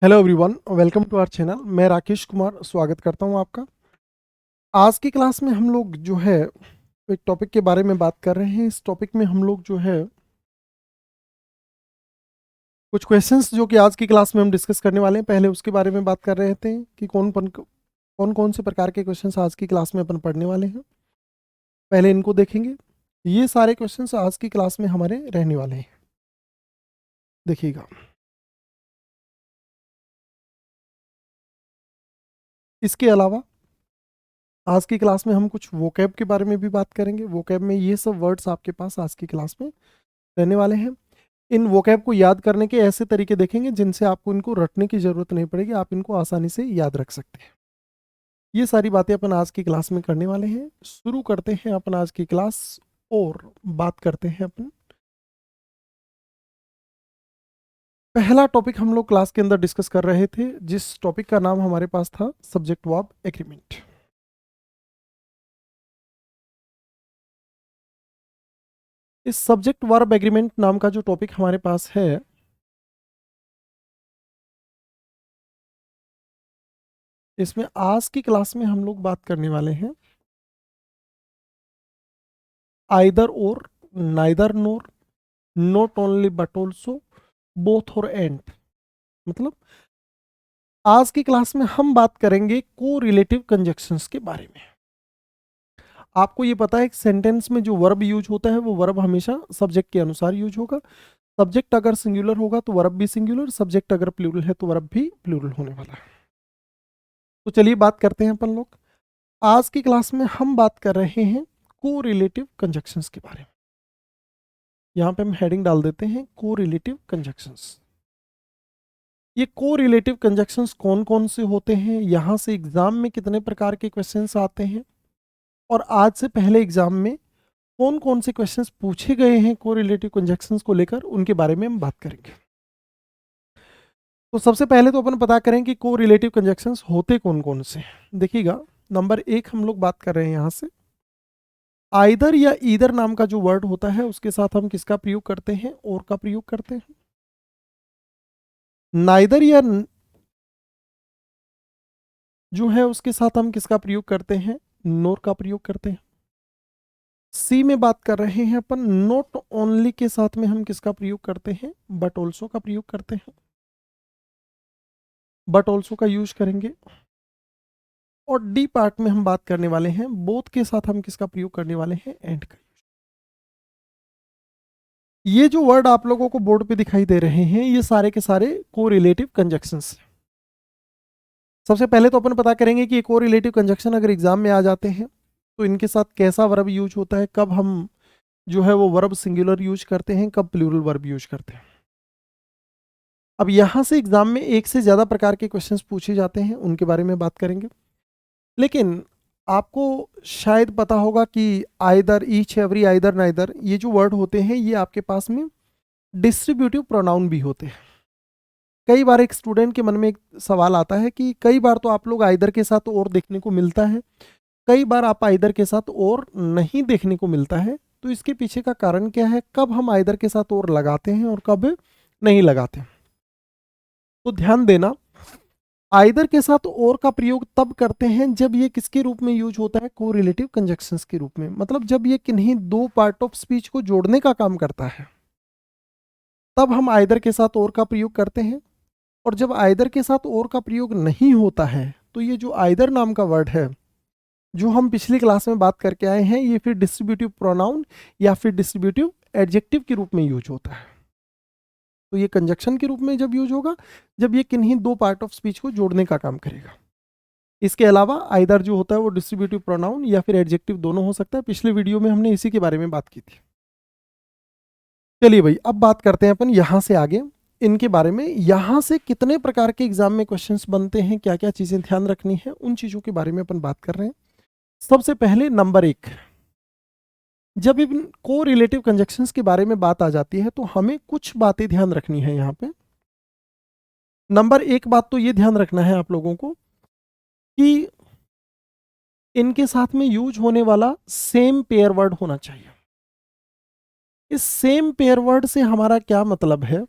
Hello everyone, welcome to our channel. मैं राकेश कुमार स्वागत करता हूं आपका। आज की क्लास में हम लोग जो है एक टॉपिक के बारे में बात कर रहे हैं। इस टॉपिक में हम लोग जो है कुछ क्वेश्चंस जो कि आज की क्लास में हम डिस्कस करने वाले हैं, पहले उसके बारे में बात कर रहे थे कि कौन कौन से प्रकार के क्वेश्चंस आज की क्लास में अपन पढ़ने वाले हैं। पहले इनको देखेंगे। ये सारे क्वेश्चंस आज की क्लास में हमारे रहने वाले हैं, देखिएगा। इसके अलावा आज की क्लास में हम कुछ वोकैब के बारे में भी बात करेंगे। वोकैब में ये सब वर्ड्स आपके पास आज की क्लास में रहने वाले हैं। इन वोकैब को याद करने के ऐसे तरीके देखेंगे जिनसे आपको इनको रटने की जरूरत नहीं पड़ेगी, आप इनको आसानी से याद रख सकते हैं। ये सारी बातें अपन आज की क्लास में करने वाले हैं। शुरू करते हैं अपन आज की क्लास और बात करते हैं अपन। पहला टॉपिक हम लोग क्लास के अंदर डिस्कस कर रहे थे, जिस टॉपिक का नाम हमारे पास था सब्जेक्ट वर्ब एग्रीमेंट। इस सब्जेक्ट वर्ब एग्रीमेंट नाम का जो टॉपिक हमारे पास है, इसमें आज की क्लास में हम लोग बात करने वाले हैं आइदर और, neither nor, not only but also, both और एंड। मतलब आज की क्लास में हम बात करेंगे को रिलेटिव कंजक्शंस के बारे में। आपको ये पता है एक सेंटेंस में जो वर्ब यूज होता है वो वर्ब हमेशा सब्जेक्ट के अनुसार यूज होगा। सब्जेक्ट अगर सिंगुलर होगा तो वर्ब भी सिंगुलर, सब्जेक्ट अगर प्लूरल है तो वर्ब भी प्लूरल होने वाला है। तो चलिए बात करते हैं अपन लोग। आज की क्लास में हम बात कर रहे हैं को रिलेटिव कंजक्शंस के बारे में। यहाँ पे हम हेडिंग डाल देते हैं को रिलेटिव कंजक्शंस। ये को रिलेटिव कंजक्शंस कौन कौन से होते हैं, यहाँ से एग्जाम में कितने प्रकार के क्वेश्चंस आते हैं, और आज से पहले एग्जाम में कौन कौन से क्वेश्चंस पूछे गए हैं को रिलेटिव कंजक्शंस को लेकर, उनके बारे में हम बात करेंगे। तो सबसे पहले तो अपन पता करें कि को रिलेटिव कंजक्शंस होते कौन कौन से हैं। देखिएगा, नंबर एक हम लोग बात कर रहे हैं यहाँ से आइदर या ईदर नाम का जो वर्ड होता है उसके साथ हम किसका प्रयोग करते हैं, और का प्रयोग करते हैं। नाइदर या जो है उसके साथ हम किसका प्रयोग करते हैं, नोर का प्रयोग करते हैं। सी में बात कर रहे हैं अपन नॉट ओनली के साथ में हम किसका प्रयोग करते हैं, बट ऑल्सो का प्रयोग करते हैं। बट ऑल्सो का यूज करेंगे। और डी पार्ट में हम बात करने वाले हैं बोथ के साथ हम किसका प्रयोग करने वाले हैं, एंड का। ये जो वर्ड आप लोगों को बोर्ड पे दिखाई दे रहे हैं ये सारे के सारे को रिलेटिव कंजक्शंस। सबसे पहले तो अपन पता करेंगे कि को रिलेटिव कंजक्शन अगर एग्जाम में आ जाते हैं तो इनके साथ कैसा वर्ब यूज होता है, कब हम जो है वो वर्ब सिंगुलर यूज करते हैं, कब प्लूरल वर्ब यूज करते हैं। अब यहां से एग्जाम में एक से ज्यादा प्रकार के क्वेश्चंस पूछे जाते हैं, उनके बारे में बात करेंगे। लेकिन आपको शायद पता होगा कि either, each, every, either, neither, ये जो वर्ड होते हैं ये आपके पास में डिस्ट्रीब्यूटिव प्रोनाउन भी होते हैं। कई बार एक स्टूडेंट के मन में एक सवाल आता है कि कई बार तो आप लोग आइदर के साथ और देखने को मिलता है, कई बार आप आइदर के साथ और नहीं देखने को मिलता है। तो इसके पीछे का कारण क्या है, कब हम आइदर के साथ और लगाते हैं और कब नहीं लगाते। तो ध्यान देना, आइदर के साथ और का प्रयोग तब करते हैं जब ये किसके रूप में यूज होता है, कोरिलेटिव कंजक्शंस के रूप में। मतलब जब ये किन्हीं दो पार्ट ऑफ स्पीच को जोड़ने का काम करता है तब हम आइदर के साथ और का प्रयोग करते हैं। और जब आइदर के साथ और का प्रयोग नहीं होता है तो ये जो आइदर नाम का वर्ड है जो हम पिछली क्लास में बात करके आए हैं, ये फिर डिस्ट्रीब्यूटिव प्रोनाउन या फिर डिस्ट्रीब्यूटिव एडजेक्टिव के रूप में यूज होता है। तो ये कंजक्शन के रूप में जब यूज होगा जब ये किन्हीं दो पार्ट ऑफ स्पीच को जोड़ने का काम करेगा। इसके अलावा आइदर जो होता है वो डिस्ट्रीब्यूटिव प्रोनाउन या फिर एडजेक्टिव दोनों हो सकता है। पिछले वीडियो में हमने इसी के बारे में बात की थी। चलिए भाई, अब बात करते हैं अपन यहां से आगे इनके बारे में। यहां से कितने प्रकार के एग्जाम में क्वेश्चंस बनते हैं, क्या क्या चीजें ध्यान रखनी है, उन चीजों के बारे में अपन बात कर रहे हैं। सबसे पहले नंबर एक, जब इन को रिलेटिव कंजक्शंस के बारे में बात आ जाती है तो हमें कुछ बातें ध्यान रखनी है यहाँ पे। नंबर एक बात तो ये ध्यान रखना है आप लोगों को कि इनके साथ में यूज होने वाला सेम पेयर वर्ड होना चाहिए। इस सेम पेयर वर्ड से हमारा क्या मतलब है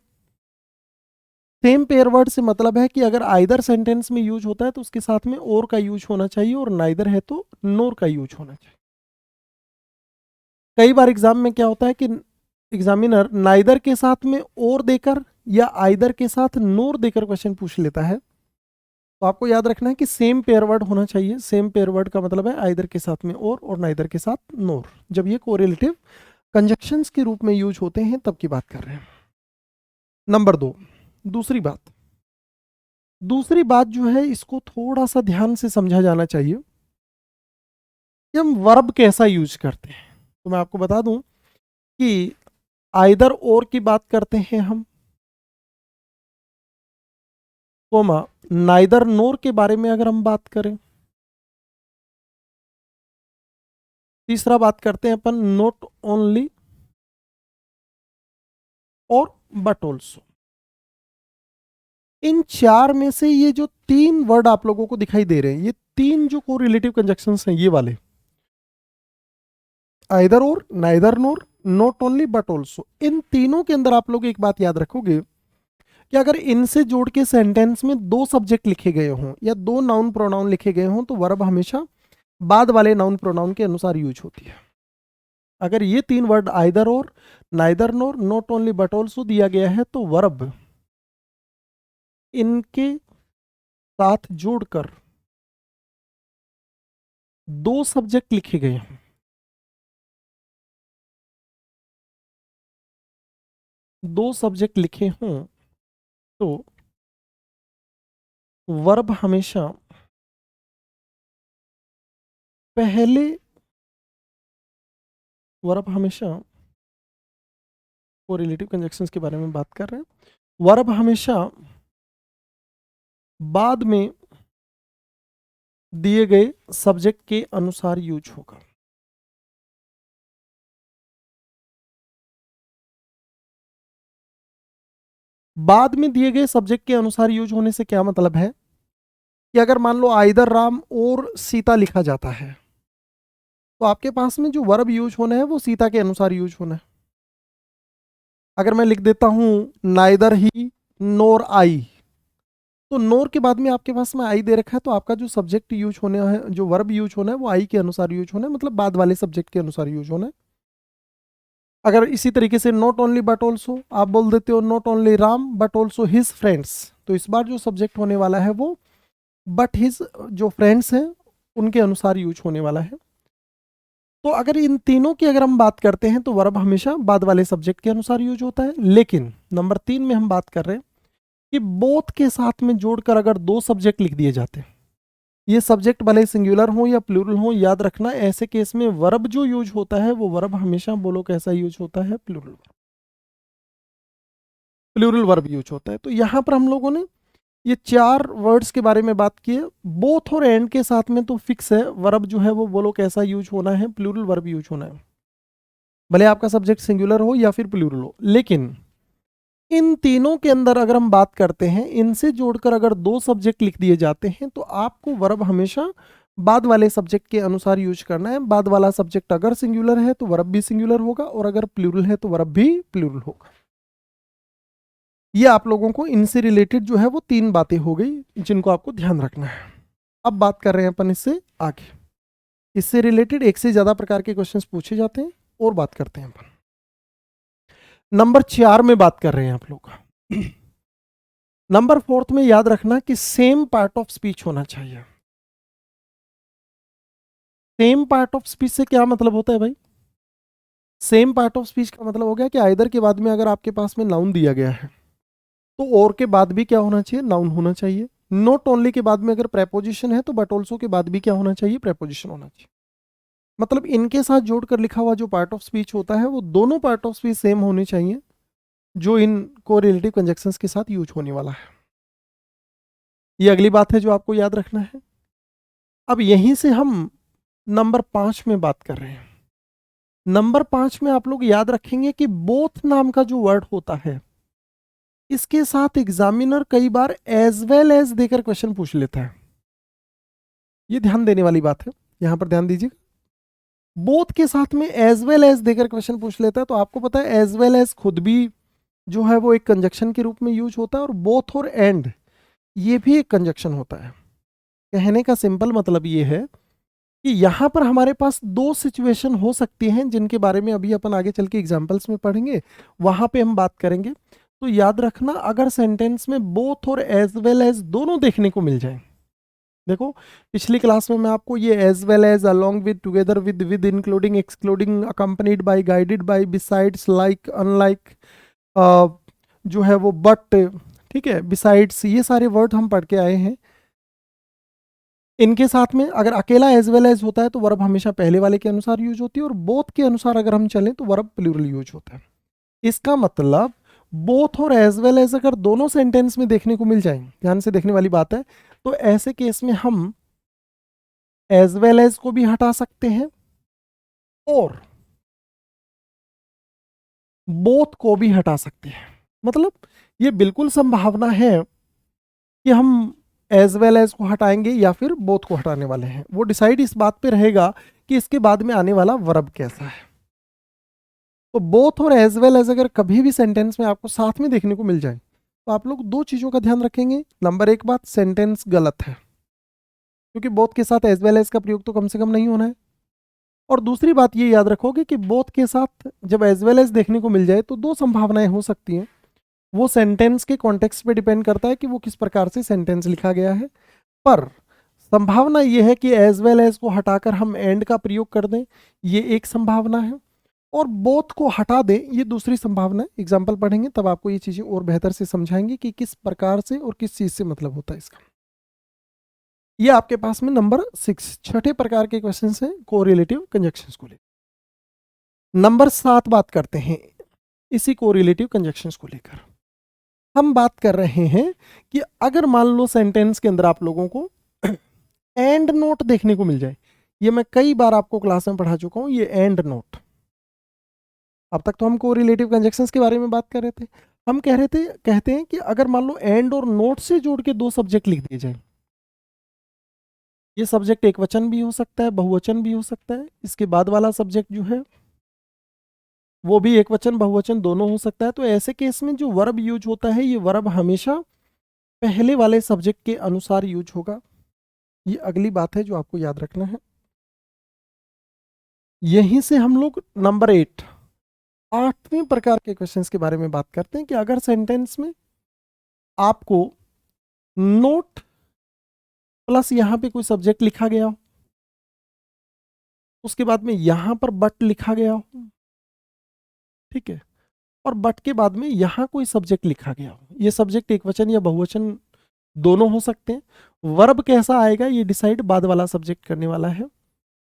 सेम पेयर वर्ड से मतलब है कि अगर आइदर सेंटेंस में यूज होता है तो उसके साथ में और का यूज होना चाहिए, और नाइदर है तो नोर का यूज होना चाहिए। कई बार एग्जाम में क्या होता है कि एग्जामिनर नाइदर के साथ में और देकर या आइदर के साथ नोर देकर क्वेश्चन पूछ लेता है। तो आपको याद रखना है कि सेम पेयर वर्ड होना चाहिए। सेम पेयर वर्ड का मतलब है आइदर के साथ में और नाइदर के साथ नोर, जब ये कोरिलेटिव कंजक्शंस के रूप में यूज होते हैं तब की बात कर रहे हैं। नंबर 2, दूसरी बात जो है, इसको थोड़ा सा ध्यान से समझा जाना चाहिए कि हम वर्ब कैसा यूज करते हैं। तो मैं आपको बता दूं कि आइदर और की बात करते हैं हम, कोमा नाइदर नोर के बारे में अगर हम बात करें। तीसरा बात करते हैं अपन नॉट ओनली और बट ऑल्सो। इन चार में से ये जो 3 वर्ड आप लोगों को दिखाई दे रहे हैं, ये 3 जो कोरिलेटिव कंजक्शंस हैं, ये वाले आइदर और, neither nor, not only but also, इन तीनों के अंदर आप लोग एक बात याद रखोगे कि अगर इनसे जोड़ के सेंटेंस में 2 सब्जेक्ट लिखे गए हों या 2 नाउन प्रोनाउन लिखे गए हों तो वर्ब हमेशा बाद वाले नाउन प्रोनाउन के अनुसार यूज होती है। अगर ये 3 वर्ड आइदर और, neither nor, not only but also दिया गया है तो वर्ब इनके साथ जोड़कर 2 सब्जेक्ट लिखे गए हैं, 2 सब्जेक्ट लिखे हों तो वर्ब हमेशा पहले, वर्ब हमेशा कोरिलेटिव कंजक्शंस के बारे में बात कर रहे हैं, वर्ब हमेशा बाद में दिए गए सब्जेक्ट के अनुसार यूज होगा। बाद में दिए गए सब्जेक्ट के अनुसार यूज होने से क्या मतलब है कि अगर मान लो आइदर राम और सीता लिखा जाता है तो आपके पास में जो वर्ब यूज होना है वो सीता के अनुसार यूज होना है। अगर मैं लिख देता हूं नाइदर ही नोर आई, तो नोर के बाद में आपके पास में आई दे रखा है, तो आपका जो सब्जेक्ट यूज होने है, जो वर्ब यूज होना है वो आई के अनुसार यूज होना है, मतलब बाद वाले सब्जेक्ट के अनुसार यूज होना है। अगर इसी तरीके से नॉट ओनली बट ऑल्सो आप बोल देते हो not only Ram but also his friends, तो इस बार जो सब्जेक्ट होने वाला है वो बट हिज जो फ्रेंड्स हैं उनके अनुसार यूज होने वाला है। तो अगर इन तीनों की अगर हम बात करते हैं तो वर्ब हमेशा बाद वाले सब्जेक्ट के अनुसार यूज होता है। लेकिन नंबर 3 में हम बात कर रहे हैं कि बोथ के साथ में जोड़कर अगर 2 सब्जेक्ट लिख दिए जाते हैं, ये सब्जेक्ट भले सिंगुलर हो या प्लूरल हो, याद रखना ऐसे केस में वर्ब जो यूज होता है वो वर्ब हमेशा बोलो कैसा यूज होता है, प्लूरल, प्लूरल वर्ब यूज होता है। तो यहां पर हम लोगों ने ये 4 वर्ड्स के बारे में बात की है। बोथ और एंड के साथ में तो फिक्स है, वर्ब जो है वो बोलो कैसा यूज होना है, प्लूरल वर्ब यूज होना है, भले आपका सब्जेक्ट सिंगुलर हो या फिर प्लूरल हो। लेकिन इन तीनों के अंदर अगर हम बात करते हैं, इनसे जोड़कर अगर 2 सब्जेक्ट लिख दिए जाते हैं तो आपको वर्ब हमेशा बाद वाले सब्जेक्ट के अनुसार यूज करना है। बाद वाला सब्जेक्ट अगर सिंगुलर है तो वर्ब भी सिंगुलर होगा, और अगर प्लूरल है तो वर्ब भी प्लूरल होगा। ये आप लोगों को इनसे रिलेटेड जो है वो 3 बातें हो गई जिनको आपको ध्यान रखना है। अब बात कर रहे हैं अपन इससे आगे, इससे रिलेटेड एक से ज्यादा प्रकार के क्वेश्चंस पूछे जाते हैं और बात करते हैं अपन। नंबर 4 में बात कर रहे हैं आप लोग। नंबर 4 में याद रखना कि सेम पार्ट ऑफ स्पीच होना चाहिए। सेम पार्ट ऑफ स्पीच से क्या मतलब होता है भाई? सेम पार्ट ऑफ स्पीच का मतलब हो गया कि आइदर के बाद में अगर आपके पास में नाउन दिया गया है तो और के बाद भी क्या होना चाहिए, नाउन होना चाहिए। नॉट ओनली के बाद में अगर प्रेपोजिशन है तो बट ऑल्सो के बाद भी क्या होना चाहिए, प्रेपोजिशन होना चाहिए। मतलब इनके साथ जोड़कर लिखा हुआ जो पार्ट ऑफ स्पीच होता है वो दोनों पार्ट ऑफ स्पीच सेम होने चाहिए जो इन कोरिलेटिव कंजक्शंस के साथ यूज होने वाला है। ये अगली बात है जो आपको याद रखना है। अब यहीं से हम नंबर 5 में बात कर रहे हैं। नंबर 5 में आप लोग याद रखेंगे कि बोथ नाम का जो वर्ड होता है इसके साथ एग्जामिनर कई बार एज वेल एज देकर क्वेश्चन पूछ लेता है। ये ध्यान देने वाली बात है, यहां पर ध्यान दीजिए। बोथ के साथ में एज वेल एज देकर क्वेश्चन पूछ लेता है, तो आपको पता है एज वेल एज खुद भी जो है वो एक कंजक्शन के रूप में यूज होता है, और बोथ और एंड ये भी एक कंजक्शन होता है। कहने का सिंपल मतलब ये है कि यहाँ पर हमारे पास दो सिचुएशन हो सकती हैं, जिनके बारे में अभी अपन आगे चल के एग्जाम्पल्स में पढ़ेंगे, वहां पे हम बात करेंगे। तो याद रखना, अगर सेंटेंस में बोथ और एज वेल एज दोनों देखने को मिल जाए, देखो पिछली क्लास में मैं आपको ये as well as, along with, together with, including, excluding, accompanied by, guided by, besides, like, unlike, जो है वो बट, ठीक है, बिसाइड्स, ये सारे वर्ड हम पढ़ के आए हैं। इनके साथ में अगर अकेला एज वेल एज होता है तो वर्ब हमेशा पहले वाले के अनुसार यूज होती है, और बोथ के अनुसार अगर हम चलें तो वर्ब प्लूरल यूज होता है। इसका मतलब बोथ और एज वेल एज अगर दोनों सेंटेंस में देखने को मिल जाए, ध्यान से देखने वाली बात है, तो ऐसे केस में हम एज वेल एज को भी हटा सकते हैं और बोथ को भी हटा सकते हैं। मतलब ये बिल्कुल संभावना है कि हम एज वेल एज को हटाएंगे या फिर बोथ को हटाने वाले हैं। वो डिसाइड इस बात पे रहेगा कि इसके बाद में आने वाला वर्ब कैसा है। तो बोथ और एज वेल एज अगर कभी भी सेंटेंस में आपको साथ में देखने को मिल जाए तो आप लोग दो चीज़ों का ध्यान रखेंगे। नंबर एक बात, सेंटेंस गलत है, क्योंकि बोथ के साथ एज वेल एज का प्रयोग तो कम से कम नहीं होना है। और दूसरी बात ये याद रखोगे कि बोथ के साथ जब एज वेल एज देखने को मिल जाए तो दो संभावनाएं हो सकती हैं। वो सेंटेंस के कॉन्टेक्स्ट पे डिपेंड करता है कि वो किस प्रकार से सेंटेंस लिखा गया है, पर संभावना ये है कि एज वेल एज को हटाकर हम एंड का प्रयोग कर दें, ये एक संभावना है, और बोथ को हटा दें, ये दूसरी संभावना है। एग्जाम्पल पढ़ेंगे तब आपको ये चीज़ें और बेहतर से समझाएंगे कि किस प्रकार से और किस चीज़ से मतलब होता है इसका। ये आपके पास में नंबर 6 छठे प्रकार के क्वेश्चन हैं कोरिलेटिव कंजक्शंस को लेकर। नंबर 7 बात करते हैं इसी कोरिलेटिव कंजक्शंस को लेकर। हम बात कर रहे हैं कि अगर मान लो सेंटेंस के अंदर आप लोगों को एंड नोट देखने को मिल जाए। ये मैं कई बार आपको क्लास में पढ़ा चुका हूं, ये एंड नोट। अब तक तो हम कोरिलेटिव कंजक्शंस के बारे में बात कर रहे थे। हम कहते हैं कि अगर मान लो एंड और नोट से जोड़ के दो सब्जेक्ट लिख दिए जाए, ये सब्जेक्ट एक वचन भी हो सकता है, बहुवचन भी हो सकता है, इसके बाद वाला सब्जेक्ट जो है वो भी एक वचन बहुवचन दोनों हो सकता है। तो ऐसे केस में जो वर्ब यूज होता है, ये वर्ब हमेशा पहले वाले सब्जेक्ट के अनुसार यूज होगा। ये अगली बात है जो आपको याद रखना है। यहीं से हम लोग नंबर 8 8वें प्रकार के क्वेश्चंस के बारे में बात करते हैं कि अगर सेंटेंस में आपको नोट प्लस यहां पे कोई सब्जेक्ट लिखा गया हो, उसके बाद में यहां पर बट लिखा गया हो, ठीक है, और बट के बाद में यहां कोई सब्जेक्ट लिखा गया हो, ये सब्जेक्ट एक वचन या बहुवचन दोनों हो सकते हैं। वर्ब कैसा आएगा ये डिसाइड बाद वाला सब्जेक्ट करने वाला है।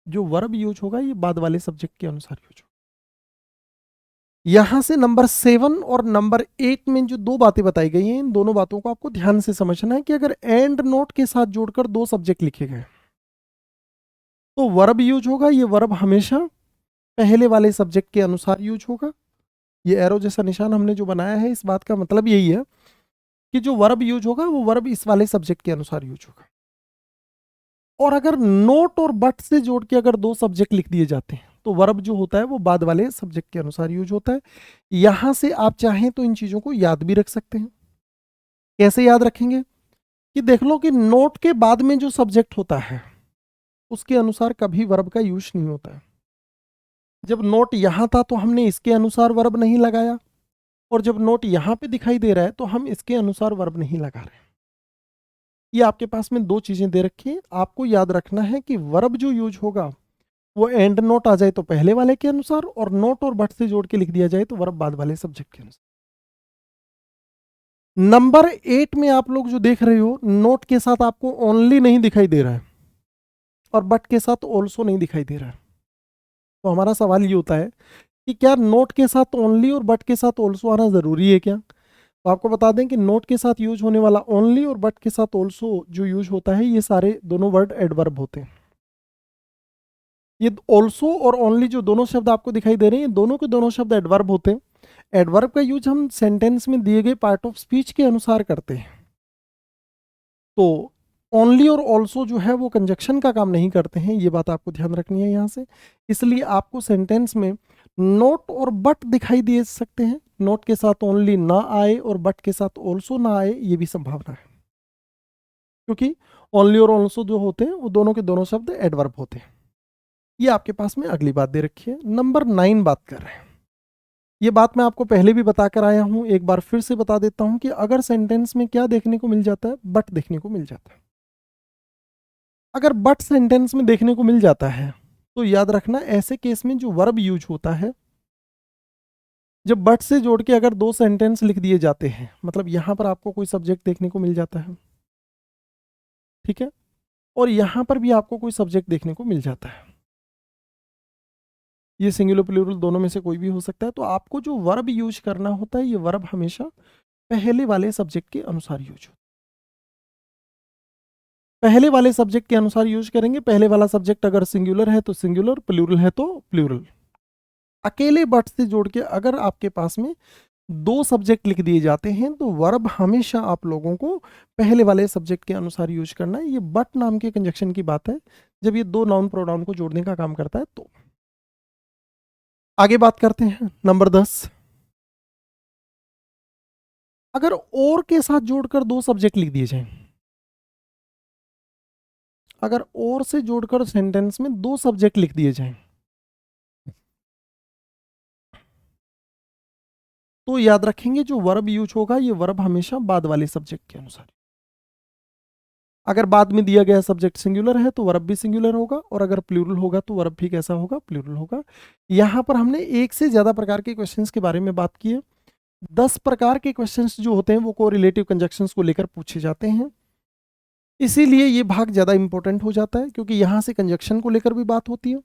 जो वर्ब यूज होगा ये बाद वाले सब्जेक्ट के अनुसार यूज होगा। यहां से नंबर 7 और नंबर 8 में जो दो बातें बताई गई हैं, इन दोनों बातों को आपको ध्यान से समझना है कि अगर एंड नोट के साथ जोड़कर दो सब्जेक्ट लिखे गए तो वर्ब यूज होगा। ये वर्ब हमेशा पहले वाले सब्जेक्ट के अनुसार यूज होगा। ये एरो जैसा निशान हमने जो बनाया है, इस बात का मतलब यही है कि जो वर्ब यूज होगा वो वर्ब इस वाले सब्जेक्ट के अनुसार यूज होगा। और अगर नोट और बट से जोड़ के अगर दो सब्जेक्ट लिख दिए जाते हैं तो वर्ब जो होता है वो बाद वाले सब्जेक्ट के अनुसार यूज होता है। यहां से आप चाहें तो इन चीजों को याद भी रख सकते हैं। कैसे याद रखेंगे कि देख लो कि नोट के बाद में जो सब्जेक्ट होता है उसके अनुसार कभी वर्ब का यूज नहीं होता है। जब नोट यहां था तो हमने इसके अनुसार वर्ब नहीं लगाया, और जब नोट यहां पे दिखाई दे रहा है तो हम इसके अनुसार वर्ब नहीं लगा रहे। ये आपके पास में दो चीजें दे रखी हैं, आपको याद रखना है कि वर्ब जो यूज होगा वो एंड नोट आ जाए तो पहले वाले के अनुसार, और नोट और बट से जोड़ के लिख दिया जाए तो वर्ब बाद वाले सब्जेक्ट के अनुसार। नंबर 8 में आप लोग जो देख रहे हो, नोट के साथ आपको ओनली नहीं दिखाई दे रहा है और बट के साथ ऑल्सो नहीं दिखाई दे रहा है। तो हमारा सवाल ये होता है कि क्या नोट के साथ ओनली और बट के साथ ऑल्सो आना जरूरी है क्या? तो आपको बता दें कि नोट के साथ यूज होने वाला ओनली और बट के साथ ऑल्सो जो यूज होता है, ये सारे दोनों वर्ड एडवर्ब होते हैं। ये ऑल्सो और ओनली जो दोनों शब्द आपको दिखाई दे रहे हैं, दोनों के दोनों शब्द एडवर्ब होते हैं। एडवर्ब का यूज हम सेंटेंस में दिए गए पार्ट ऑफ स्पीच के अनुसार करते हैं। तो ओनली और ऑल्सो जो है वो कंजक्शन का काम नहीं करते हैं, ये बात आपको ध्यान रखनी है यहाँ से। इसलिए आपको सेंटेंस में नोट और बट दिखाई दे सकते हैं, नोट के साथ ओनली ना आए और बट के साथ ऑल्सो ना आए, ये भी संभावना है, क्योंकि ओनली और ऑल्सो जो होते हैं वो दोनों के दोनों शब्द एडवर्ब होते हैं। ये आपके पास में अगली बात दे रखी है। नंबर 9 बात कर रहे हैं। ये बात मैं आपको पहले भी बता कर आया हूं, एक बार फिर से बता देता हूं कि अगर सेंटेंस में क्या देखने को मिल जाता है, बट देखने को मिल जाता है। अगर बट सेंटेंस में देखने को मिल जाता है तो याद रखना, ऐसे केस में जो वर्ब यूज होता है, जब बट से जोड़ के अगर दो सेंटेंस लिख दिए जाते हैं, मतलब यहां पर आपको कोई सब्जेक्ट देखने को मिल जाता है, ठीक है, और यहां पर भी आपको कोई सब्जेक्ट देखने को मिल जाता है, ये सिंगुलर प्लूरल दोनों में से कोई भी हो सकता है, तो आपको जो वर्ब यूज करना होता है, ये वर्ब हमेशा पहले वाले सब्जेक्ट के अनुसार यूज होता है। पहले वाले सब्जेक्ट के अनुसार यूज करेंगे। पहले वाला सब्जेक्ट अगर सिंगुलर है तो सिंगुलर, प्लूरल है तो प्लूरल। अकेले बट से जोड़ के अगर आपके पास में दो सब्जेक्ट लिख दिए जाते हैं तो वर्ब हमेशा आप लोगों को पहले वाले सब्जेक्ट के अनुसार यूज करना है। ये बट नाम के कंजक्शन की बात है, जब ये दो नाउन प्रोनाउन को जोड़ने का काम करता है। तो आगे बात करते हैं नंबर 10। अगर और के साथ जोड़कर दो सब्जेक्ट लिख दिए जाएं, अगर और से जोड़कर सेंटेंस में दो सब्जेक्ट लिख दिए जाएं, तो याद रखेंगे जो वर्ब यूज होगा, ये वर्ब हमेशा बाद वाले सब्जेक्ट के अनुसार। अगर बाद में दिया गया सब्जेक्ट सिंगुलर है तो वर्ब भी सिंगुलर होगा, और अगर प्लूरल होगा तो वर्ब भी कैसा होगा, प्लूरल होगा। यहां पर हमने एक से ज्यादा प्रकार के क्वेश्चंस के बारे में बात की है। 10 प्रकार के क्वेश्चंस जो होते हैं वो कोरिलेटिव कंजक्शंस को लेकर पूछे जाते हैं, इसीलिए ये भाग ज्यादा इंपॉर्टेंट हो जाता है, क्योंकि यहां से कंजक्शन को लेकर भी बात होती है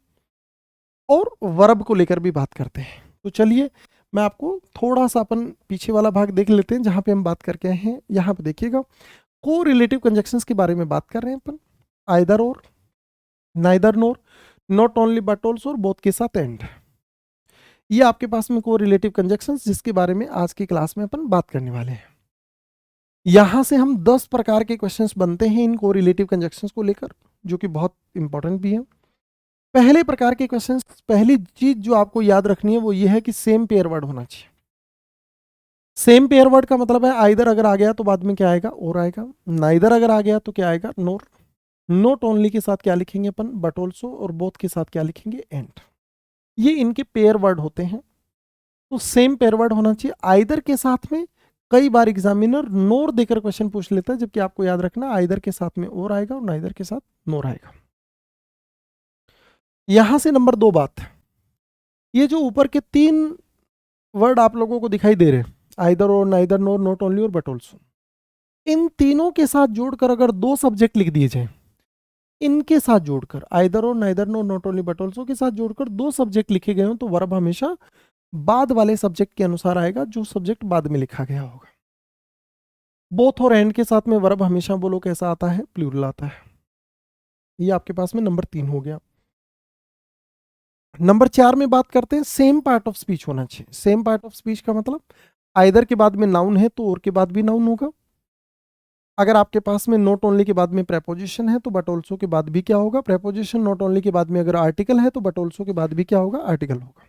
और वर्ब को लेकर भी बात करते हैं। तो चलिए मैं आपको थोड़ा सा अपन पीछे वाला भाग देख लेते हैं जहां पे हम बात करके आए हैं। यहां पे देखिएगा, कोरिलेटिव कंजक्शंस के बारे में बात कर रहे हैं अपन। आइदर और, neither nor, not only but also और बोथ के साथ एंड। ये आपके पास में कोरिलेटिव कंजक्शंस जिसके बारे में आज की क्लास में अपन बात करने वाले हैं। यहां से हम 10 प्रकार के क्वेश्चंस बनते हैं इन कोरिलेटिव कंजक्शंस को लेकर, जो कि बहुत इंपॉर्टेंट भी है। पहले प्रकार के क्वेश्चंस, पहली चीज जो आपको याद रखनी है वो ये है कि सेम पेयर वर्ड होना चाहिए। सेम पेयर वर्ड का मतलब है आइदर अगर आ गया तो बाद में क्या आएगा, और आएगा। नाइदर अगर आ गया तो क्या आएगा, नोर। नॉट ओनली के साथ क्या लिखेंगे अपन, बट ऑल्सो, और बोथ के साथ क्या लिखेंगे, एंड। ये इनके पेयर वर्ड होते हैं। तो सेम पेयर वर्ड होना चाहिए। आइदर के साथ में कई बार एग्जामिनर नोर देकर क्वेश्चन पूछ लेता है, जबकि आपको याद रखना आइदर के साथ में और आएगा और नाइदर के साथ नोर आएगा। यहां से नंबर 2 बात, ये जो ऊपर के 3 वर्ड आप लोगों को दिखाई दे रहे हैं, आइदर और, नाइदर नोर, नॉट ओनली और बट ऑल्सो, इन तीनों के साथ जोड़कर अगर दो सब्जेक्ट लिख दिए जाए, इनके साथ जोड़कर आइदर और, neither nor, not only but also के साथ जोड़कर दो सब्जेक्ट लिखे गए हो, तो वर्ब हमेशा बाद वाले सब्जेक्ट के अनुसार आएगा, जो सब्जेक्ट बाद में लिखा गया होगा। बोथ और एंड के साथ में वर्ब हमेशा बोलो कैसा आता है, प्लूरल आता है। ये आपके पास में नंबर 3 हो गया। नंबर 4 में बात करते हैं, सेम पार्ट ऑफ स्पीच होना चाहिए। सेम पार्ट ऑफ स्पीच का मतलब आइदर के बाद में नाउन है तो और के बाद भी नाउन होगा। अगर आपके पास में नॉट ओनली के बाद में प्रेपोजिशन है तो बट ऑल्सो के बाद भी क्या होगा, प्रेपोजिशन। नॉट ओनली के बाद में अगर आर्टिकल है तो बट ऑल्सो के बाद भी क्या होगा, आर्टिकल होगा।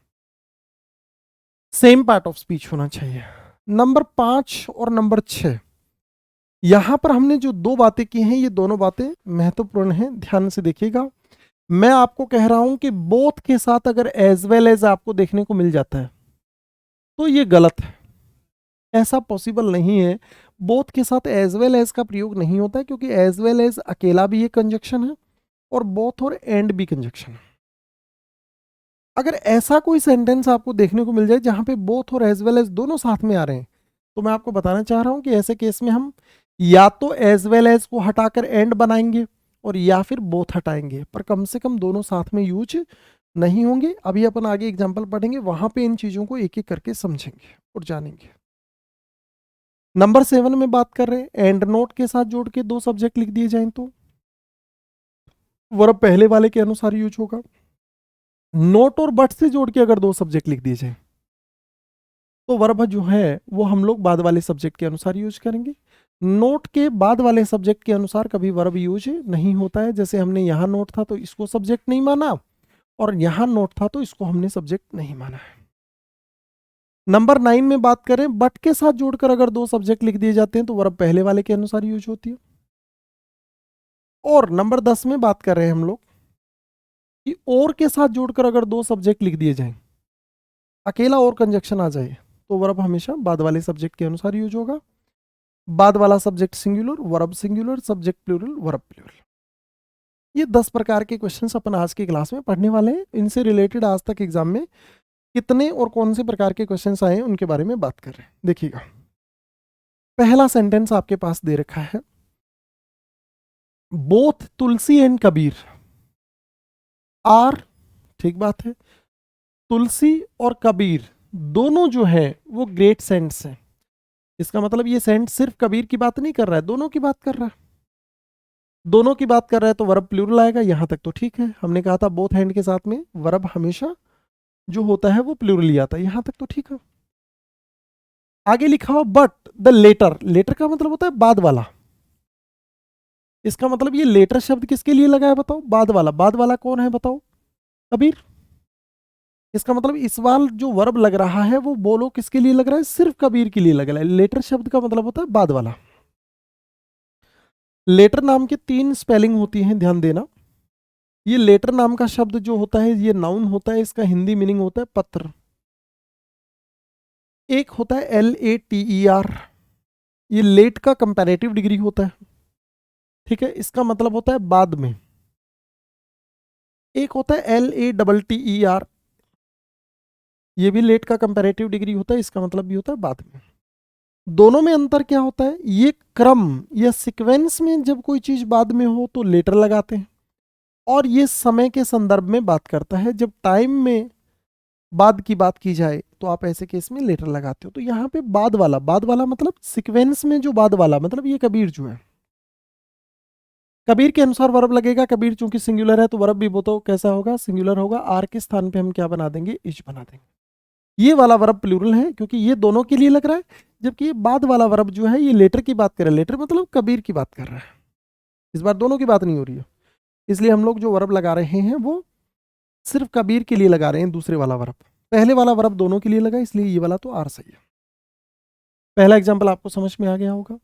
सेम पार्ट ऑफ स्पीच होना चाहिए। नंबर 5 और नंबर 6, यहां पर हमने जो दो बातें की हैं, ये दोनों बातें महत्वपूर्ण हैं, ध्यान से देखिएगा। मैं आपको कह रहा हूं कि बोथ के साथ अगर एज वेल एज आपको देखने को मिल जाता है तो ये गलत है, ऐसा पॉसिबल नहीं है। बोथ के साथ एज वेल एज का प्रयोग नहीं होता है, क्योंकि एज वेल एज अकेला भी एक कंजक्शन है और बोथ और एंड भी कंजक्शन है। अगर ऐसा कोई सेंटेंस आपको देखने को मिल जाए जहां पे बोथ और एज वेल एज दोनों साथ में आ रहे हैं, तो मैं आपको बताना चाह रहा हूं कि ऐसे केस में हम या तो एज वेल एज को हटाकर एंड बनाएंगे और या फिर बोथ हटाएंगे, पर कम से कम दोनों साथ में यूज नहीं होंगे। अभी अपन आगे एग्जाम्पल पढ़ेंगे, वहां पे इन चीजों को एक एक करके समझेंगे और जानेंगे। नंबर 7 में बात कर रहे हैं, एंड नोट के साथ जोड़ के दो सब्जेक्ट लिख दिए जाएं तो वर्ब पहले वाले के अनुसार यूज होगा। नोट और बट से जोड़ के अगर दो सब्जेक्ट लिख दिए जाए तो वर्ब जो है वो हम लोग बाद वाले सब्जेक्ट के अनुसार यूज करेंगे। नोट के बाद वाले सब्जेक्ट के अनुसार कभी वर्ब यूज नहीं होता है। जैसे हमने यहां नोट था तो इसको सब्जेक्ट नहीं माना, और यहां नोट था तो इसको हमने सब्जेक्ट नहीं माना है। नंबर 9 में बात करें, बट के साथ जोड़कर अगर दो सब्जेक्ट लिख दिए जाते हैं तो वर्ब पहले वाले के अनुसार यूज होती है। और नंबर 10 में बात कर रहे हैं हम लोग कि और के साथ जोड़कर अगर दो सब्जेक्ट लिख दिए जाएं, अकेला और कंजक्शन आ जाए, तो वर्ब हमेशा बाद वाले सब्जेक्ट के अनुसार यूज होगा। बाद वाला subject singular, verb singular, subject plural, verb plural. ये 10 प्रकार के क्वेश्चंस अपन आज की क्लास में पढ़ने वाले हैं। इनसे रिलेटेड आज तक एग्जाम में कितने और कौन से प्रकार के क्वेश्चंस आए हैं उनके बारे में बात कर रहे हैं। देखिएगा, पहला सेंटेंस आपके पास दे रखा है, both Tulsi and Kabir are, ठीक बात है, तुलसी और कबीर दोनों जो है वो ग्रेट सेंट्स हैं। इसका मतलब ये सेंट सिर्फ कबीर की बात नहीं कर रहा है, दोनों की बात कर रहा है। दोनों की बात कर रहा है तो वर्ब प्लूरल आएगा, यहां तक तो ठीक है। हमने कहा था बोथ हैंड के साथ में वर्ब हमेशा जो होता है वो प्लूरल ही आता है, यहां तक तो ठीक है। आगे लिखा हो बट द लेटर, लेटर का मतलब होता है बाद वाला। इसका मतलब ये लेटर शब्द किसके लिए लगा है बताओ, बाद वाला। बाद वाला कौन है बताओ, कबीर। इसका मतलब इस बार जो वर्ब लग रहा है वो बोलो किसके लिए लग रहा है, सिर्फ कबीर के लिए लग रहा है। लेटर शब्द का मतलब होता है बाद वाला। लेटर नाम के 3 स्पेलिंग होती हैं, ध्यान देना। ये लेटर नाम का शब्द जो होता है ये नाउन होता है, इसका हिंदी मीनिंग होता है पत्र। एक होता है LATER, ये लेट का कंपैरेटिव डिग्री होता है, ठीक है, इसका मतलब होता है बाद में। एक होता है LATTER, ये भी लेट का कंपैरेटिव डिग्री होता है, इसका मतलब भी होता है बाद में। दोनों में अंतर क्या होता है, ये क्रम या सीक्वेंस में जब कोई चीज बाद में हो तो लेटर लगाते हैं, और ये समय के संदर्भ में बात करता है। जब टाइम में बाद की बात की जाए तो आप ऐसे केस में लेटर लगाते हो। तो यहाँ पे बाद वाला, बाद वाला मतलब सीक्वेंस में जो बाद वाला, मतलब ये कबीर जो है, कबीर के अनुसार वर्ब लगेगा। कबीर चूंकि सिंगुलर है तो वर्ब भी बताओ कैसा होगा, सिंगुलर होगा। आर के स्थान पे हम क्या बना देंगे, इज बना देंगे। ये वाला वर्ब प्लूरल है क्योंकि ये दोनों के लिए लग रहा है, जबकि ये बाद वाला वर्ब जो है ये लेटर की बात कर रहा है। लेटर मतलब कबीर की बात कर रहा है, इस बार दोनों की बात नहीं हो रही है। इसलिए हम लोग जो वर्ब लगा रहे हैं वो सिर्फ कबीर के लिए लगा रहे हैं, दूसरे वाला वर्ब। पहले वाला वर्ब दोनों के लिए लगा, इसलिए ये वाला तो आर सही है। पहला एग्जाम्पल आपको समझ में आ गया होगा।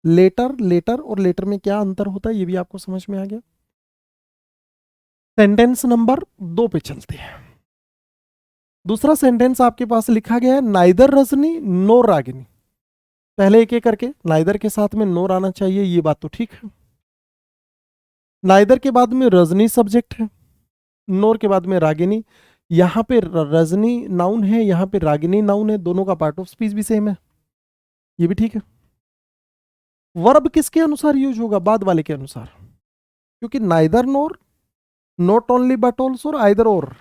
लेटर, लेटर और लेटर में क्या अंतर होता है ये भी आपको समझ में आ गया। सेंटेंस नंबर 2 पे चलते हैं। दूसरा सेंटेंस आपके पास लिखा गया है, नाइदर रजनी नोर रागिनी। पहले एक एक करके, नाइदर के साथ में नोर आना चाहिए, ये बात तो ठीक है। नाइदर के बाद में रजनी सब्जेक्ट है, नोर के बाद में रागिनी। यहां पे रजनी नाउन है, यहां पे रागिनी नाउन है, दोनों का पार्ट ऑफ स्पीच भी सेम है, ये भी ठीक है। वर्ब किसके अनुसार यूज होगा, बाद वाले के अनुसार, क्योंकि neither nor, not only but also और आइदर और,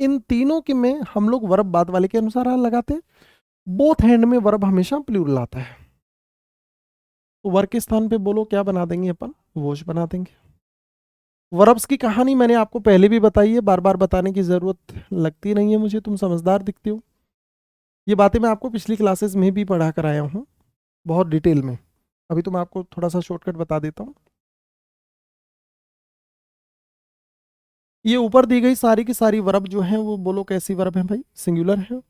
इन तीनों के में हम लोग वर्ब बाद वाले के अनुसार लगाते हैं। बोथ हैंड में वर्ब हमेशा प्लूरल आता है, तो वर्ब के स्थान पे बोलो क्या बना देंगे अपन, वॉश बना देंगे। वर्ब्स की कहानी मैंने आपको पहले भी बताई है, बार बार बताने की जरूरत लगती नहीं है मुझे, तुम समझदार दिखते हो। ये बातें मैं आपको पिछली क्लासेस में भी पढ़ा कर आया हूँ बहुत डिटेल में। अभी तो मैं आपको थोड़ा सा शॉर्टकट बता देता हूँ। ये ऊपर दी गई सारी की सारी वर्ब जो है वो बोलो कैसी वर्ब है भाई, सिंगुलर है।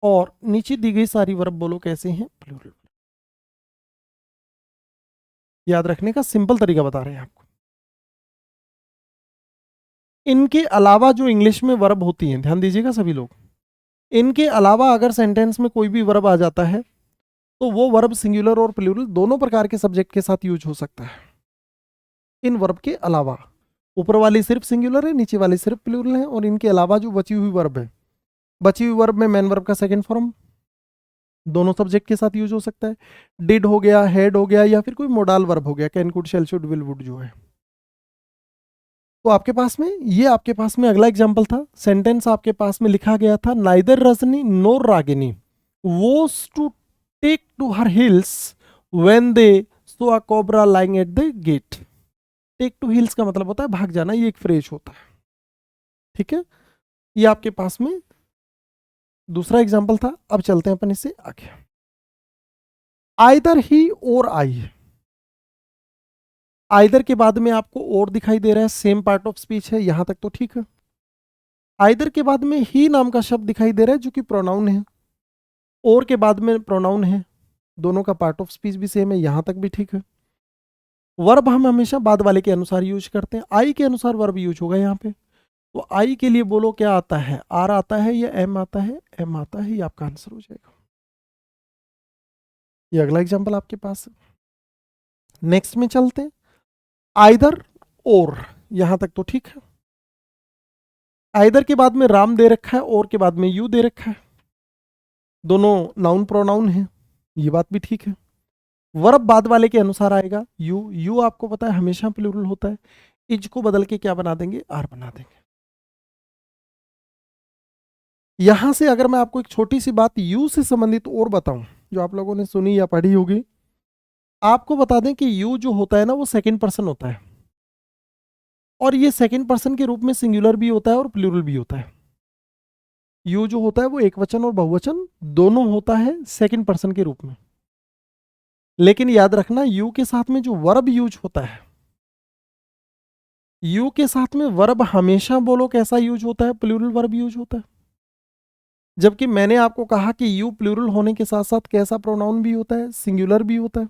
और नीचे दी गई सारी वर्ब बोलो कैसे हैं, प्लूरल। याद रखने का सिंपल तरीका बता रहे हैं आपको। इनके अलावा जो इंग्लिश में वर्ब होती हैं, ध्यान दीजिएगा सभी लोग, इनके अलावा अगर सेंटेंस में कोई भी वर्ब आ जाता है तो वो वर्ब सिंगुलर और प्लूरल दोनों प्रकार के सब्जेक्ट के साथ यूज हो सकता है। इन वर्ब के अलावा, ऊपर वाली सिर्फ सिंगुलर है, नीचे वाली सिर्फ प्लूरल है, और इनके अलावा जो बची हुई वर्ब है, बची हुई वर्ब में मेन वर्ब का सेकंड फॉर्म दोनों सब्जेक्ट के साथ यूज हो सकता है। डिड हो गया, हैड हो गया, या फिर कोई मोडाल वर्ब हो गया, can, could, shall, should, will, would जो है। तो आपके पास में ये, आपके पास में अगला एग्जांपल था, सेंटेंस आपके पास में लिखा गया था, neither Rajni nor Ragini was to take to her heels when they saw a cobra lying at the gate. Take to heels का मतलब होता है भाग जाना, ये एक फ्रेज होता है, ठीक है। ये आपके पास में दूसरा एग्जांपल था। अब चलते हैं अपन इससे आगे। आइदर ही और आई, आइदर के बाद में आपको और दिखाई दे रहा है, सेम पार्ट ऑफ स्पीच है, यहां तक तो ठीक है। आइदर के बाद में ही नाम का शब्द दिखाई दे रहा है जो कि प्रोनाउन है, और के बाद में प्रोनाउन है, दोनों का पार्ट ऑफ स्पीच भी सेम है, यहां तक भी ठीक है। वर्ब हम हमेशा बाद वाले के अनुसार यूज करते हैं, आई के अनुसार वर्ब यूज होगा यहाँ पे। तो आई के लिए बोलो क्या आता है, आर आता है या एम आता है, एम आता है, ये आपका आंसर हो जाएगा। ये अगला एग्जांपल आपके पास है। नेक्स्ट में चलते हैं, आइदर और, यहां तक तो ठीक है। आइदर के बाद में राम दे रखा है, और के बाद में यू दे रखा है, दोनों नाउन प्रोनाउन है, ये बात भी ठीक है। वर्ब बाद वाले के अनुसार आएगा, यू, यू आपको पता है हमेशा प्लूरल होता है, इज को बदल के क्या बना देंगे, आर बना देंगे। यहां से अगर मैं आपको एक छोटी सी बात यू से संबंधित और बताऊं, जो आप लोगों ने सुनी या पढ़ी होगी, आपको बता दें कि यू जो होता है ना वो सेकंड पर्सन होता है, और ये सेकंड पर्सन के रूप में सिंगुलर भी होता है और प्लूरल भी होता है। यू जो होता है वो एक वचन और बहुवचन दोनों होता है सेकंड पर्सन के रूप में। लेकिन याद रखना यू के साथ में जो वर्ब यूज होता है, यू के साथ में वर्ब हमेशा बोलो कैसा यूज होता है, प्लूरल वर्ब यूज होता है। जबकि मैंने आपको कहा कि यू प्लूरल होने के साथ साथ कैसा प्रोनाउन भी होता है, सिंगुलर भी होता है।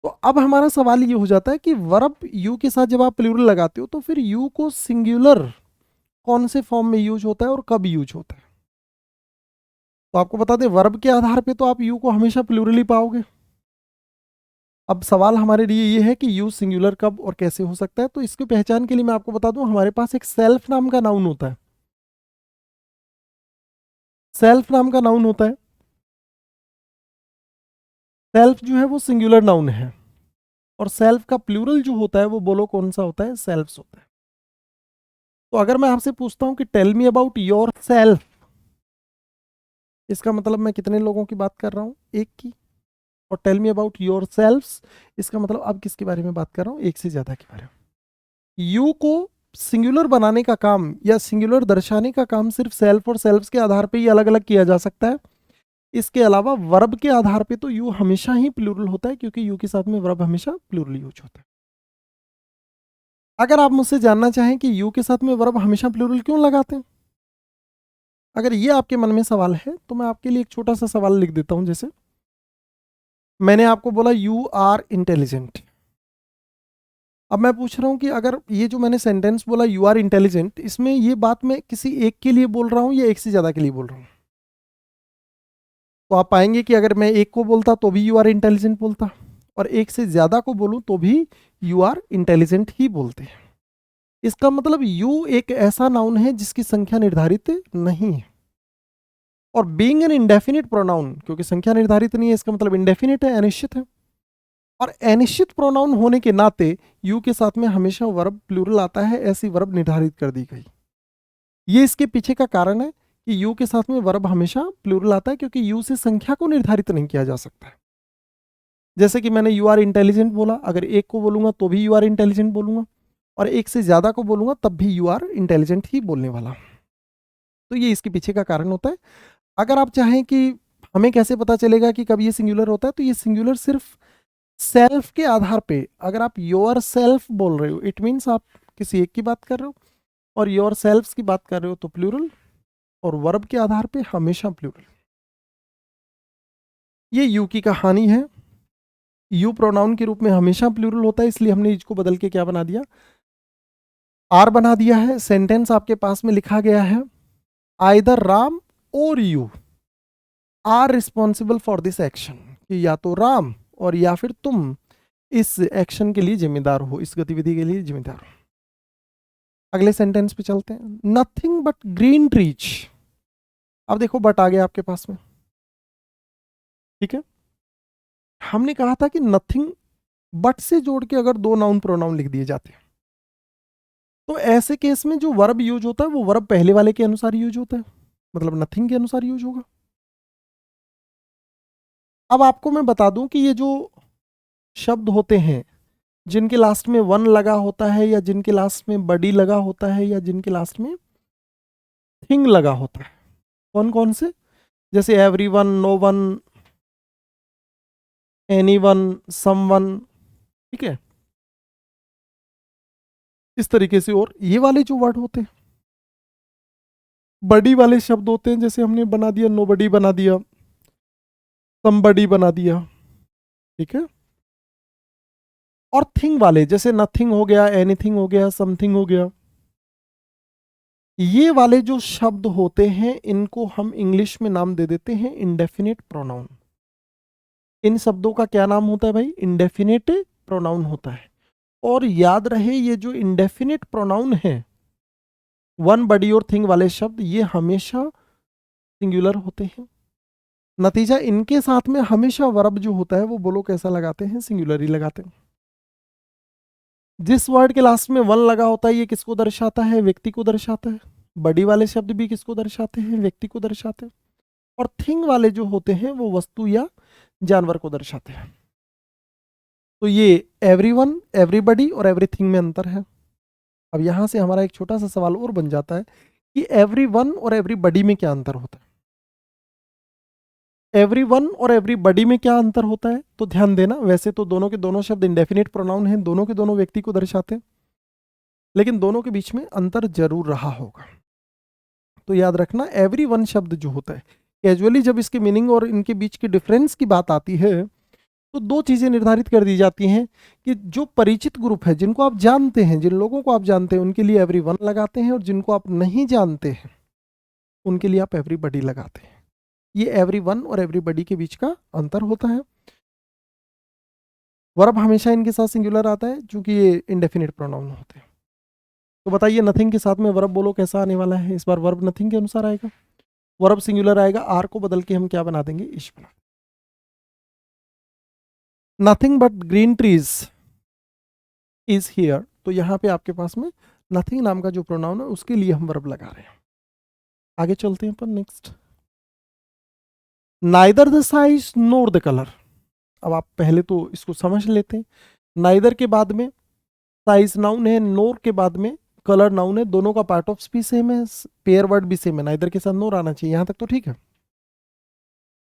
तो अब हमारा सवाल ये हो जाता है कि वर्ब यू के साथ जब आप प्लूरल लगाते हो तो फिर यू को सिंगुलर कौन से फॉर्म में यूज होता है और कब यूज होता है। तो आपको बता दें वर्ब के आधार पे तो आप यू को हमेशा प्लूरल ही पाओगे। अब सवाल हमारे लिए ये है कि यू सिंगुलर कब और कैसे हो सकता है। तो इसकी पहचान के लिए मैं आपको बता दूं, हमारे पास एक सेल्फ नाम का नाउन होता है। सेल्फ नाम का नाउन होता है, सेल्फ जो है वो सिंगुलर नाउन है, और सेल्फ का प्लूरल जो होता है वो बोलो कौन सा होता है, सेल्फ्स होता है। तो अगर मैं आपसे पूछता हूं कि tell me about yourself, इसका मतलब मैं कितने लोगों की बात कर रहा हूं, एक की। और tell me about yourselves, इसका मतलब अब किसके बारे में बात कर रहा हूं, एक से ज्यादा के बारे में। यू को सिंगुलर बनाने का काम या सिंगुलर दर्शाने का काम सिर्फ सेल्फ और सेल्फ्स के आधार पे ही अलग अलग किया जा सकता है। इसके अलावा वर्ब के आधार पे तो यू हमेशा ही प्लूरल होता है, क्योंकि यू के साथ में वर्ब हमेशा प्लूरल यूज होता है। अगर आप मुझसे जानना चाहें कि यू के साथ में वर्ब हमेशा प्लूरल क्यों लगाते हैं, अगर ये आपके मन में सवाल है तो मैं आपके लिए एक छोटा सा सवाल लिख देता हूं। जैसे मैंने आपको बोला यू आर इंटेलिजेंट, अब मैं पूछ रहा हूं कि अगर ये जो मैंने सेंटेंस बोला यू आर इंटेलिजेंट, इसमें ये बात मैं किसी एक के लिए बोल रहा हूं या एक से ज्यादा के लिए बोल रहा हूं। तो आप पाएंगे कि अगर मैं एक को बोलता तो भी यू आर इंटेलिजेंट बोलता, और एक से ज्यादा को बोलूं तो भी यू आर इंटेलिजेंट ही बोलते हैं। इसका मतलब यू एक ऐसा नाउन है जिसकी संख्या निर्धारित नहीं है। और बीइंग एन इंडेफिनिट प्रोनाउन, क्योंकि संख्या निर्धारित नहीं है इसका मतलब इंडेफिनिट है, अनिश्चित है। और अनिश्चित प्रोनाउन होने के नाते यू के साथ में हमेशा वर्ब प्लूरल आता है, ऐसी वर्ब निर्धारित कर दी गई। ये इसके पीछे का कारण है कि यू के साथ में वर्ब हमेशा प्लूरल आता है, क्योंकि यू से संख्या को निर्धारित नहीं किया जा सकता है। जैसे कि मैंने यू आर इंटेलिजेंट बोला, अगर एक को बोलूंगा तो भी यू आर इंटेलिजेंट बोलूंगा, और एक से ज्यादा को बोलूंगा तब भी यू आर इंटेलिजेंट ही बोलने वाला। तो ये इसके पीछे का कारण होता है। अगर आप चाहें कि हमें कैसे पता चलेगा कि कब ये सिंगुलर होता है, तो ये सिंगुलर सिर्फ सेल्फ के आधार पे, अगर आप योर सेल्फ बोल रहे हो इट मीन्स आप किसी एक की बात कर रहे हो, और योर सेल्फ्स की बात कर रहे हो तो प्लूरल, और वर्ब के आधार पे हमेशा प्लूरल। ये यू की कहानी है। यू प्रोनाउन के रूप में हमेशा प्लूरल होता है, इसलिए हमने इसको बदल के क्या बना दिया, आर बना दिया है। सेंटेंस आपके पास में लिखा गया है, आइदर राम और you are responsible for this action, कि या तो राम और या फिर तुम इस एक्शन के लिए जिम्मेदार हो, इस गतिविधि के लिए जिम्मेदार हो। अगले सेंटेंस पे चलते हैं, नथिंग बट ग्रीन ट्रीज। अब देखो बट आ गया आपके पास में, ठीक है। हमने कहा था कि नथिंग बट से जोड़ के अगर दो नाउन प्रोनाउन लिख दिए जाते हैं तो ऐसे केस में जो वर्ब यूज होता है वो वर्ब पहले वाले के अनुसार यूज होता है, मतलब नथिंग के अनुसार यूज होगा। अब आपको मैं बता दूं कि ये जो शब्द होते हैं जिनके लास्ट में वन लगा होता है, या जिनके लास्ट में बडी लगा होता है, या जिनके लास्ट में थिंग लगा होता है, कौन कौन से, जैसे everyone, no one, anyone, someone, ठीक है, इस तरीके से। और ये वाले जो वर्ड होते हैं बडी वाले शब्द होते हैं, जैसे हमने बना दिया नोबडी बना दिया, समबडी बना दिया, ठीक है। और थिंग वाले जैसे नथिंग हो गया, एनीथिंग हो गया, समथिंग हो गया, ये वाले जो शब्द होते हैं इनको हम इंग्लिश में नाम दे देते हैं इंडेफिनिट प्रोनाउन। इन शब्दों का क्या नाम होता है भाई? इंडेफिनिट प्रोनाउन होता है। और याद रहे ये जो इंडेफिनिट प्रोनाउन है, वन, बडी और थिंग वाले शब्द, ये हमेशा सिंगुलर होते हैं। नतीजा इनके साथ में हमेशा वर्ब जो होता है वो बोलो कैसा लगाते हैं? सिंगुलर ही लगाते हैं। जिस वर्ड के लास्ट में वन लगा होता है ये किसको दर्शाता है? व्यक्ति को दर्शाता है। बड़ी वाले शब्द भी किसको दर्शाते हैं? व्यक्ति को दर्शाते हैं। और थिंग वाले जो होते हैं वो वस्तु या जानवर को दर्शाते हैं। तो ये एवरीवन, एवरीबडी और एवरीथिंग में अंतर है। अब यहां से हमारा एक छोटा सा सवाल और बन जाता है कि एवरीवन और एवरीबडी में क्या अंतर होता है? एवरीवन और एवरीबडी में क्या अंतर होता है? तो ध्यान देना, वैसे तो दोनों के दोनों शब्द इंडेफिनिट प्रोनाउन हैं, दोनों के दोनों व्यक्ति को दर्शाते हैं, लेकिन दोनों के बीच में अंतर जरूर रहा होगा। तो याद रखना, एवरीवन शब्द जो होता है, कैजुअली जब इसके मीनिंग और इनके बीच के डिफरेंस की बात आती है तो दो चीजें निर्धारित कर दी जाती हैं कि जो परिचित ग्रुप है, जिनको आप जानते हैं, जिन लोगों को आप जानते हैं, उनके लिए एवरीवन लगाते हैं, और जिनको आप नहीं जानते हैं उनके लिए आप एवरीबडी लगाते हैं। ये एवरीवन और एवरीबडी के बीच का अंतर होता है। वर्ब हमेशा इनके साथ सिंगुलर आता है क्योंकि ये इंडेफिनिट प्रोनाउन होते हैं। तो बताइए नथिंग के साथ में वर्ब बोलो कैसा आने वाला है? इस बार वर्ब नथिंग के अनुसार आएगा, वर्ब सिंगुलर आएगा, आर को बदल के हम क्या बना देंगे? इश बना। Nothing but green trees is here, तो यहां पे आपके पास में नथिंग नाम का जो प्रोनाउन है उसके लिए हम वर्ब लगा रहे हैं। आगे चलते हैं अपन next. Neither the size nor the colour. अब आप पहले तो इसको समझ लेते हैं। नाइदर के बाद में साइज नाउन है, नोर के बाद में कलर नाउन है, दोनों का पार्ट ऑफ स्पीच सेम है, पेयर वर्ड भी सेम है, नाइदर के साथ नोर आना चाहिए, यहां तक तो ठीक है।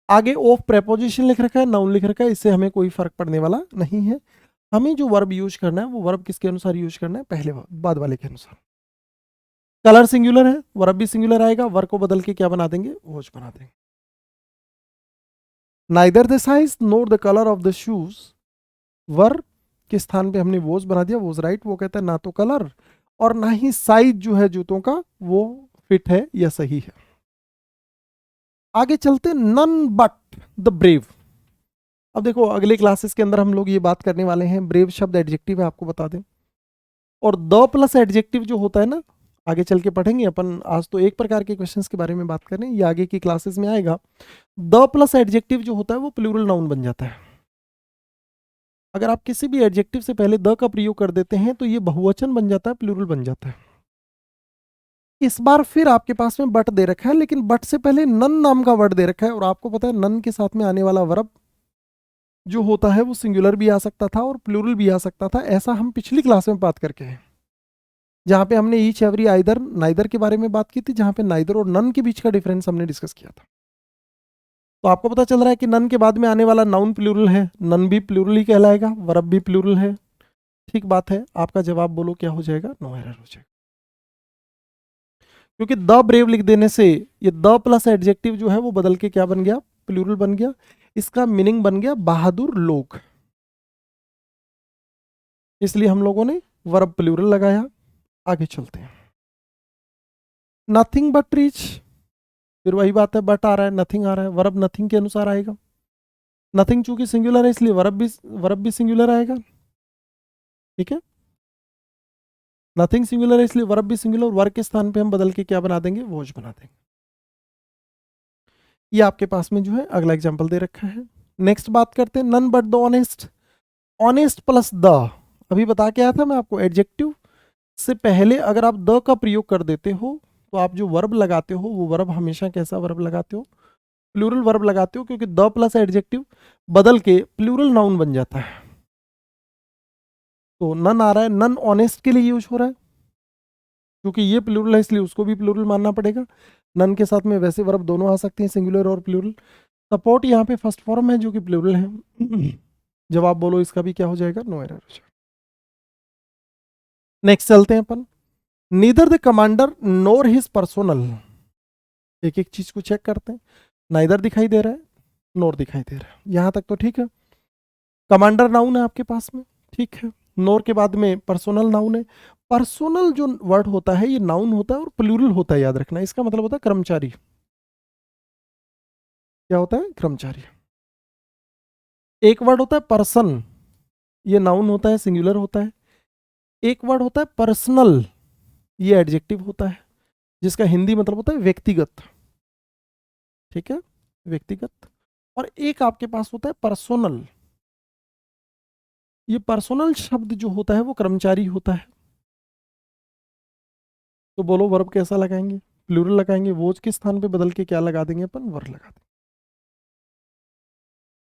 आगे ऑफ प्रेपोजिशन लिख रखा है, नाउन लिख रखा है, इससे हमें कोई फर्क पड़ने वाला नहीं है। हमें जो वर्ब यूज करना है वो वर्ब किसके अनुसार यूज करना है? पहले बाद वाले के अनुसार। कलर सिंगुलर है, वर्ब भी सिंगुलर आएगा, वर्ब को बदल के क्या बना देंगे? वॉच बना देंगे। Neither the size nor the colour of the shoes, verb के स्थान पे हमने वॉच बना दिया, वॉज राइट। वो कहता है ना तो कलर और ना ही साइज जो है जूतों का वो फिट है या सही है। आगे चलते, नन बट द ब्रेव। अब देखो अगले क्लासेस के अंदर हम लोग ये बात करने वाले हैं, ब्रेव शब्द एडजेक्टिव है, आपको बता दें। और द प्लस एडजेक्टिव जो होता है ना, आगे चल के पढ़ेंगे अपन, आज तो एक प्रकार के क्वेश्चंस के बारे में बात करें, ये आगे की क्लासेस में आएगा। द प्लस एडजेक्टिव जो होता है वो प्लूरल नाउन बन जाता है। अगर आप किसी भी एडजेक्टिव से पहले द का प्रयोग कर देते हैं तो ये बहुवचन बन जाता है, प्लूरल बन जाता है। इस बार फिर आपके पास में बट दे रखा है, लेकिन बट से पहले नन नाम का वर्ड दे रखा है, और आपको पता है नन के साथ में आने वाला वर्ब जो होता है वो सिंगुलर भी आ सकता था और प्लूरल भी आ सकता था। ऐसा हम पिछली क्लास में बात करके हैं, जहां पे हमने ईच, एवरी, आइदर, नाइदर के बारे में बात की थी, जहां पे नाइदर और नन के बीच का डिफरेंस हमने डिस्कस किया था। तो आपको पता चल रहा है कि नन के बाद में आने वाला नाउन प्लूरल है, नन भी प्लूरल ही कहलाएगा, वर्ब भी प्लूरल है। ठीक बात है, आपका जवाब बोलो क्या हो जाएगा? नो एरर हो जाएगा, क्योंकि द ब्रेव लिख देने से ये द प्लस एडजेक्टिव जो है वो बदल के क्या बन गया? प्लूरल बन गया। इसका मीनिंग बन गया बहादुर लोग, इसलिए हम लोगों ने वर्ब प्लूरल लगाया। आगे चलते हैं, नथिंग बट रिच, फिर वही बात है, बट आ रहा है, नथिंग आ रहा है, वर्ब नथिंग के अनुसार आएगा। नथिंग चूंकि सिंगुलर है इसलिए वर्ब भी सिंगुलर आएगा, ठीक है। नथिंग सिंगुलर है इसलिए वर्ब भी सिंगुलर, वर्ब के स्थान पे हम बदल के क्या बना देंगे? वॉच बना देंगे। ये आपके पास में जो है अगला एग्जांपल दे रखा है। नेक्स्ट बात करते हैं, none but the honest. Honest plus the, अभी बता के आया था मैं आपको, एडजेक्टिव से पहले अगर आप द का प्रयोग कर देते हो तो आप जो वर्ब लगाते हो वो वर्ब हमेशा कैसा वर्ब लगाते हो? प्लूरल वर्ब लगाते हो, क्योंकि द प्लस एडजेक्टिव बदल के प्लूरल नाउन बन जाता है। तो नन आ रहा है, नन ऑनेस्ट के लिए यूज हो रहा है, क्योंकि ये प्लूरल है इसलिए उसको भी प्लूरल मानना पड़ेगा। नन के साथ में वैसे वर्ब दोनों आ सकते हैं, सिंगुलर और प्लूरल। सपोर्ट यहाँ पे फर्स्ट फॉर्म है जो कि प्लूरल है। जवाब बोलो इसका भी क्या हो जाएगा? नो एरर हो जाएगा। नेक्स्ट चलते हैं अपन, neither the commander nor his personal. एक एक चीज को चेक करते हैं। नाइदर दिखाई दे रहा है, नोर दिखाई दे रहा है, यहां तक तो ठीक है। कमांडर नाउन है आपके पास में, ठीक है। नोर के बाद में पर्सोनल नाउन है। पर्सोनल जो वर्ड होता है ये नाउन होता है और प्लूरल होता है, याद रखना। इसका मतलब होता है कर्मचारी। क्या होता है? कर्मचारी। एक वर्ड होता है पर्सन, ये नाउन होता है, सिंगुलर होता है। एक वर्ड होता है पर्सनल, ये एडजेक्टिव होता है, जिसका हिंदी मतलब होता है व्यक्तिगत। ठीक है, व्यक्तिगत। और एक आपके पास होता है पर्सोनल। ये पर्सोनल शब्द जो होता है वो कर्मचारी होता है। तो बोलो वर्ब कैसा लगाएंगे? प्लूरल लगाएंगे। वोज के स्थान पे बदल के क्या लगा देंगे अपन? वर लगा देंगे।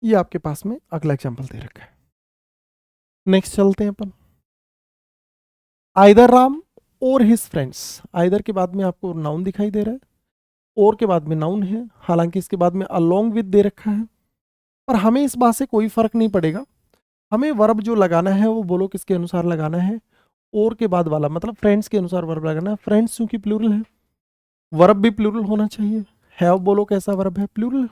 ये आपके पास में अगला एग्जांपल दे रखा है। नेक्स्ट चलते हैं अपन। आइदर राम और हिज फ्रेंड्स। आइदर के बाद में आपको नाउन दिखाई दे रहा है, और के बाद में नाउन है, हालांकि इसके बाद में अलोंग विद दे रखा है, पर हमें इस बात से कोई फर्क नहीं पड़ेगा। हमें वर्ब जो लगाना है वो बोलो किसके अनुसार लगाना है? और के बाद वाला, मतलब फ्रेंड्स के अनुसार वर्ब लगाना है। फ्रेंड्स क्योंकि प्लूरल है, वर्ब भी प्लूरल होना चाहिए। हैव बोलो कैसा वर्ब है? प्लूरल।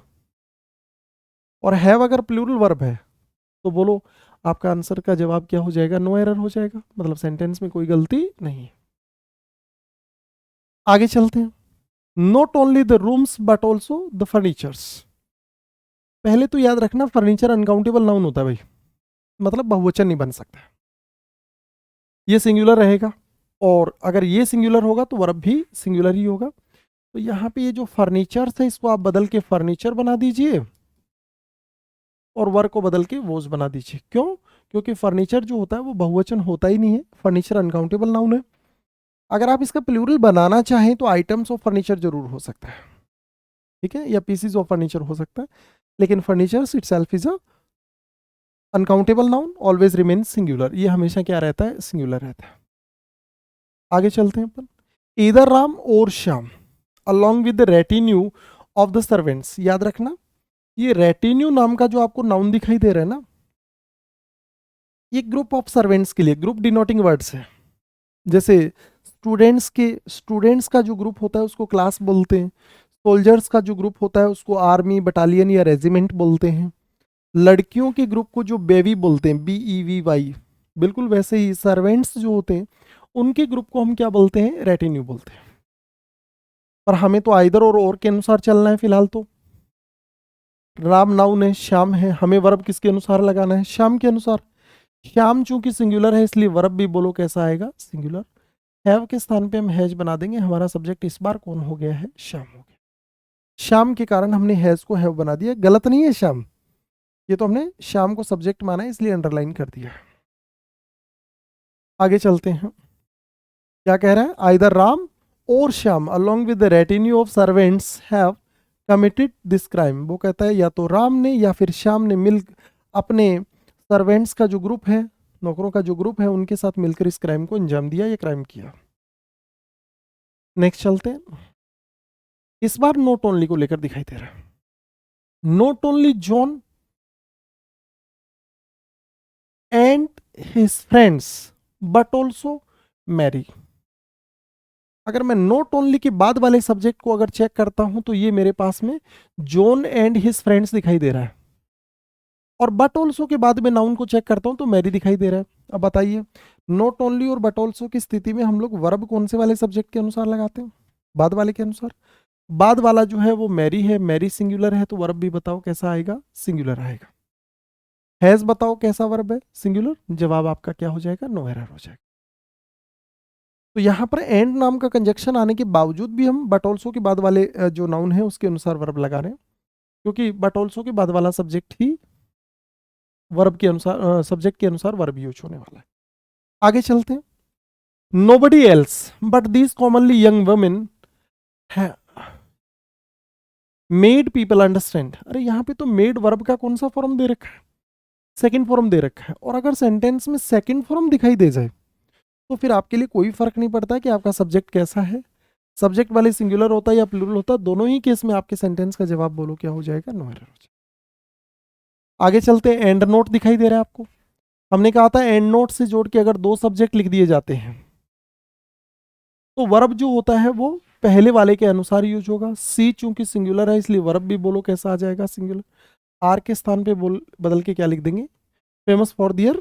और हैव अगर प्लूरल वर्ब है तो बोलो आपका आंसर का जवाब क्या हो जाएगा? नो एरर हो जाएगा, मतलब सेंटेंस में कोई गलती नहीं है। आगे चलते हैं। Not only the rooms but also the furnitures. पहले तो याद रखना फर्नीचर अनकाउंटेबल नाउन होता है भाई, मतलब बहुवचन नहीं बन सकता। ये सिंगुलर रहेगा, और अगर ये सिंगुलर होगा तो वर्ब भी सिंगुलर ही होगा। तो यहाँ पे ये जो फर्नीचर है इसको आप बदल के फर्नीचर बना दीजिए, और वर्ब को बदल के वोज बना दीजिए। क्यों? क्योंकि फर्नीचर जो होता है वो बहुवचन होता ही नहीं है, फर्नीचर अनकाउंटेबल नाउन है। अगर आप इसका प्लूरल बनाना चाहें तो आइटम्स ऑफ फर्नीचर जरूर हो सकता है, ठीक है, या पीसीज ऑफ फर्नीचर हो सकता है, लेकिन furniture itself is a uncountable noun, always remain singular. ये हमेशा क्या रहता है? सिंगुलर रहता है। आगे चलते हैं अपन। ईदर राम और Shyam along with the retinue of the servants. याद रखना ये रेटिन्यू नाम का जो आपको नाउन दिखाई दे रहा है ना, ये ग्रुप ऑफ सर्वेंट्स के लिए, ग्रुप डिनोटिंग वर्ड्स है। जैसे स्टूडेंट्स का जो ग्रुप होता है उसको क्लास बोलते हैं। सोल्जर्स का जो ग्रुप होता है उसको आर्मी, बटालियन या रेजिमेंट बोलते हैं। लड़कियों के ग्रुप को जो बेवी बोलते हैं, BEVY। बिल्कुल वैसे ही सर्वेंट्स जो होते हैं उनके ग्रुप को हम क्या बोलते हैं? रेटिन्यू बोलते हैं। पर हमें तो आइदर और के अनुसार चलना है फिलहाल। तो राम नाउन है, श्याम है, हमें वर्ब किसके अनुसार लगाना है? श्याम के अनुसार। श्याम चूंकि सिंगुलर है इसलिए वर्ब भी बोलो कैसा आएगा? सिंगुलर। हैव के स्थान पे हम हैज बना देंगे। हमारा सब्जेक्ट इस बार कौन हो गया है? श्याम हो गया। श्याम के कारण हमने हैज को हैव बना दिया। गलत नहीं है श्याम, ये तो हमने श्याम को सब्जेक्ट माना है इसलिए अंडरलाइन कर दिया। आगे चलते हैं। क्या कह रहा है? आइदर राम और Shyam along with the retinue of servants have committed this crime. वो कहता है या तो राम ने या फिर श्याम ने मिल अपने सर्वेंट्स का जो ग्रुप है, नौकरों का जो ग्रुप है, उनके साथ मिलकर इस क्राइम को अंजाम दिया, ये क्राइम किया। नेक्स्ट चलते हैं। इस बार नोट ओनली को लेकर दिखाई दे रहा है। Not only John and his friends but also Mary. अगर मैं नोट ओनली के बाद वाले सब्जेक्ट को अगर चेक करता हूं तो ये मेरे पास में जॉन एंड हिज फ्रेंड्स दिखाई दे रहा है, और बट ऑल्सो के बाद में नाउन को चेक करता हूं तो मैरी दिखाई दे रहा है। अब बताइए नोट ओनली और बट ऑल्सो की स्थिति में हम लोग वर्ब कौन से वाले सब्जेक्ट के अनुसार लगाते हैं? बाद वाले के अनुसार। बाद वाला जो है वो मैरी है, मैरी सिंगुलर है, तो वर्ब भी बताओ कैसा आएगा? सिंगुलर आएगा। हैज बताओ कैसा वर्ब है? सिंगुलर। जवाब आपका क्या हो जाएगा? नो एरर हो जाएगा। तो यहाँ पर एंड नाम का कंजक्शन आने के बावजूद भी हम बट ऑल्सो के बाद वाले जो नाउन है उसके अनुसार वर्ब लगा रहे हैं, क्योंकि बट ऑल्सो के बाद वाला सब्जेक्ट ही वर्ब के अनुसार, सब्जेक्ट के अनुसार वर्ब यूज होने वाला है। आगे चलते हैं। Nobody else but these commonly young women made people understand. अरे यहाँ पे तो मेड वर्ब का कौन सा फॉर्म दे रखा है? सेकंड फॉर्म दे रखा है। और अगर सेंटेंस में सेकंड फॉर्म दिखाई दे जाए तो फिर आपके लिए कोई फर्क नहीं पड़ता कि आपका सब्जेक्ट कैसा है, सब्जेक्ट वाले सिंगुलर होता है या प्लूरल होता है, दोनों ही केस में आपके सेंटेंस का जवाब बोलो क्या हो जाएगा? नो एरर हो जाएगा। आगे चलते हैं। एंड नोट दिखाई दे रहा है आपको। हमने कहा था एंड नोट से जोड़ के अगर दो सब्जेक्ट लिख दिए जाते हैं तो वर्ब जो होता है वो पहले वाले के अनुसार यूज होगा। सी चूंकि सिंगुलर है इसलिए वर्ब भी बोलो कैसा आ जाएगा, सिंगुलर। आर के स्थान पे बदल के क्या लिख देंगे, famous for their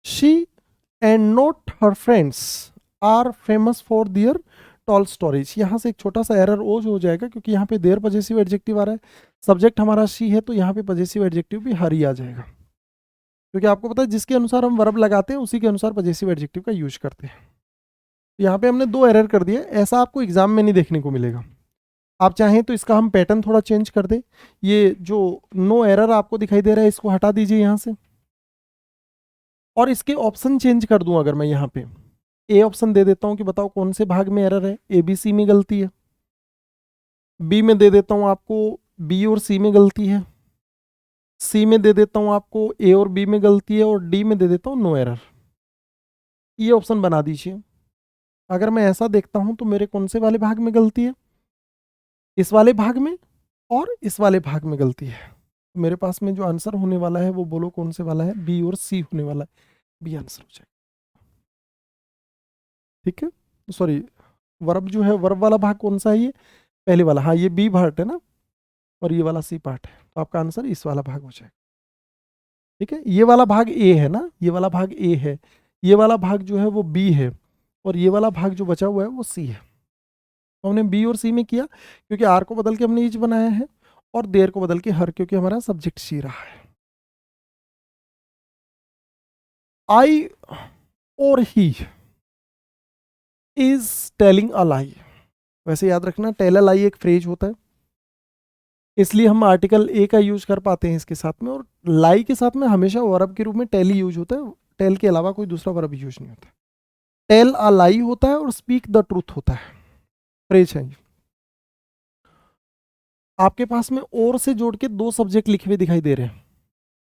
she and not her friends are famous for their tall stories. यहाँ से एक छोटा सा एरर ओज हो जाएगा क्योंकि यहाँ पे देयर पजेसिव एडजेक्टिव आ रहा है, सब्जेक्ट हमारा शी है, तो यहाँ पे पजेसिव एडजेक्टिव भी हर ही आ जाएगा, क्योंकि आपको पता है जिसके अनुसार हम वर्ब लगाते हैं उसी के अनुसार पजेसिव एडजेक्टिव का यूज करते हैं। यहाँ पे हमने 2 एरर कर दिए, ऐसा आपको एग्जाम में नहीं देखने को मिलेगा। आप चाहें तो इसका हम पैटर्न थोड़ा चेंज कर दें, ये जो नो एरर आपको दिखाई दे रहा है इसको हटा दीजिए यहाँ से, और इसके ऑप्शन चेंज कर दूं। अगर मैं यहाँ पे ए ऑप्शन दे देता हूँ कि बताओ कौन से भाग में एरर है, ए बी सी में गलती है। बी में दे देता हूँ आपको बी और सी में गलती है। सी में दे देता हूँ आपको ए और बी में गलती है, और डी में दे देता हूँ नो एरर। ये ऑप्शन बना दीजिए। अगर मैं ऐसा देखता हूँ तो मेरे कौन से वाले भाग में गलती है, इस वाले भाग में और इस वाले भाग में गलती है। मेरे पास में जो आंसर होने वाला है वो बोलो कौन से वाला है, बी और सी होने वाला है, बी आंसर हो जाएगा। ठीक है, सॉरी वर्ब जो है, वर्ब वाला भाग कौन सा है, ये पहले वाला, हाँ ये बी पार्ट है ना, और ये वाला सी पार्ट है, तो आपका आंसर इस वाला भाग हो जाएगा। ठीक है, ये वाला भाग ए है ना, ये वाला भाग ए है, ये वाला भाग जो है वो बी है, और ये वाला भाग जो बचा हुआ है वो सी है। तो हमने बी और सी में किया क्योंकि आर को बदल के हमने ईच बनाया है, और देर को बदल के हर, क्योंकि हमारा सब्जेक्ट सी रहा है। आई और ही इज टेलिंग अ लाई। वैसे याद रखना टेल अ लाई एक फ्रेज होता है, इसलिए हम आर्टिकल ए का यूज कर पाते हैं इसके साथ में, और लाई के साथ में हमेशा वर्ब के रूप में टेल ही यूज होता है, टेल के अलावा कोई दूसरा वर्ब यूज नहीं होता। टेल अ लाई होता है और स्पीक द ट्रूथ होता है, फ्रेज है। आपके पास में और से जोड़ के 2 सब्जेक्ट लिखे हुए दिखाई दे रहे हैं,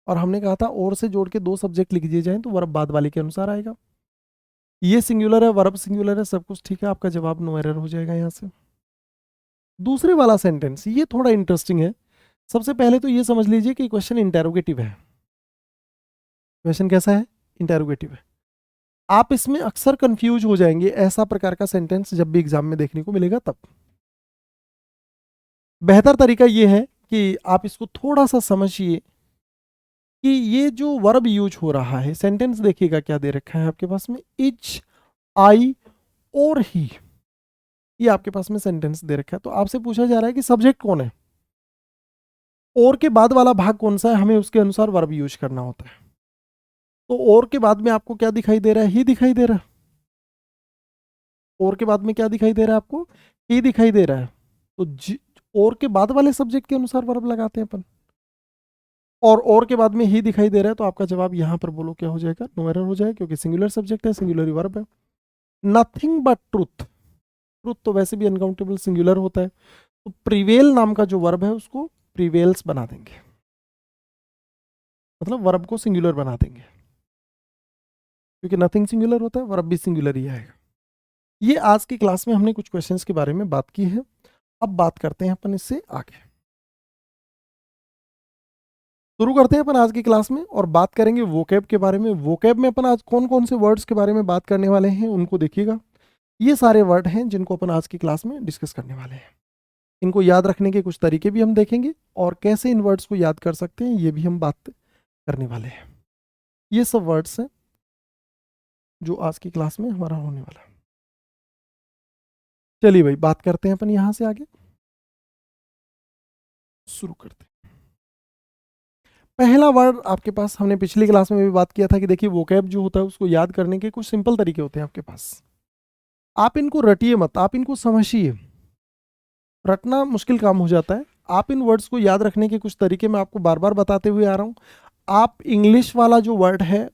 और हमने कहा था और से जोड़ के 2 सब्जेक्ट लिख दिए जाएं तो वर्ब बाद वाले के अनुसार आएगा। ये सिंगुलर है, वर्ब सिंगुलर है, सब कुछ ठीक है, आपका जवाब नो एरर हो जाएगा यहाँ से। दूसरे वाला सेंटेंस ये थोड़ा इंटरेस्टिंग है। सबसे पहले तो ये समझ लीजिए कि क्वेश्चन इंटेरोगेटिव है। क्वेश्चन कैसा है, इंटेरोगेटिव है। आप इसमें अक्सर कंफ्यूज हो जाएंगे, ऐसा प्रकार का सेंटेंस जब भी एग्जाम में देखने को मिलेगा तब। बेहतर तरीका ये है कि आप इसको थोड़ा सा समझिए कि ये जो वर्ब यूज हो रहा है, सेंटेंस देखिएगा क्या दे रखा है आपके पास में, इच, आई और ही, ये आपके पास में सेंटेंस दे रखा है। तो आपसे पूछा जा रहा है कि सब्जेक्ट कौन है, और के बाद वाला भाग कौन सा है, हमें उसके अनुसार वर्ब यूज करना होता है। तो और के बाद में आपको क्या दिखाई दे रहा है, ही दिखाई दे रहा है। और के बाद में क्या दिखाई दे रहा है आपको, ही दिखाई दे रहा है। तो और के बाद वाले सब्जेक्ट के अनुसार वर्ब लगाते हैं अपन, और के बाद में ही दिखाई दे रहा है, तो आपका जवाब यहां पर बोलो क्या हो जाएगा, नो एरर हो जाएगा, क्योंकि सिंगुलर सब्जेक्ट है, सिंगुलर वर्ब है। नथिंग बट ट्रूथ, ट्रूथ तो वैसे भी अनकाउंटेबल सिंगुलर होता है, तो प्रिवेल नाम का जो वर्ब है उसको प्रिवेल्स बना देंगे, मतलब वर्ब को सिंगुलर बना देंगे, क्योंकि नथिंग सिंगुलर होता है, वर्ब भी सिंगुलर ही आएगा। ये आज की क्लास में हमने कुछ क्वेश्चंस के बारे में बात की है। अब बात करते हैं अपन इससे आगे, शुरू करते हैं अपन आज की क्लास में, और बात करेंगे वोकैब के बारे में। वोकैब में अपन आज कौन कौन से वर्ड्स के बारे में बात करने वाले हैं उनको देखिएगा। ये सारे वर्ड हैं जिनको अपन आज की क्लास में डिस्कस करने वाले हैं। इनको याद रखने के कुछ तरीके भी हम देखेंगे, और कैसे इन वर्ड्स को याद कर सकते हैं ये भी हम बात करने वाले हैं। ये सब वर्ड्स हैं जो आज की क्लास में हमारा होने वाला है। चलिए भाई बात करते हैं अपन यहां से आगे, शुरू करते हैं। पहला वर्ड आपके पास, हमने पिछली क्लास में भी बात किया था कि देखिए वोकैब जो होता है उसको याद करने के कुछ सिंपल तरीके होते हैं आपके पास। आप इनको रटिए मत, आप इनको समझिए, रटना मुश्किल काम हो जाता है। आप इन वर्ड्स को याद रखने के कुछ तरीके मैं आपको बार बार बताते हुए आ रहा हूं। आप इंग्लिश वाला जो वर्ड है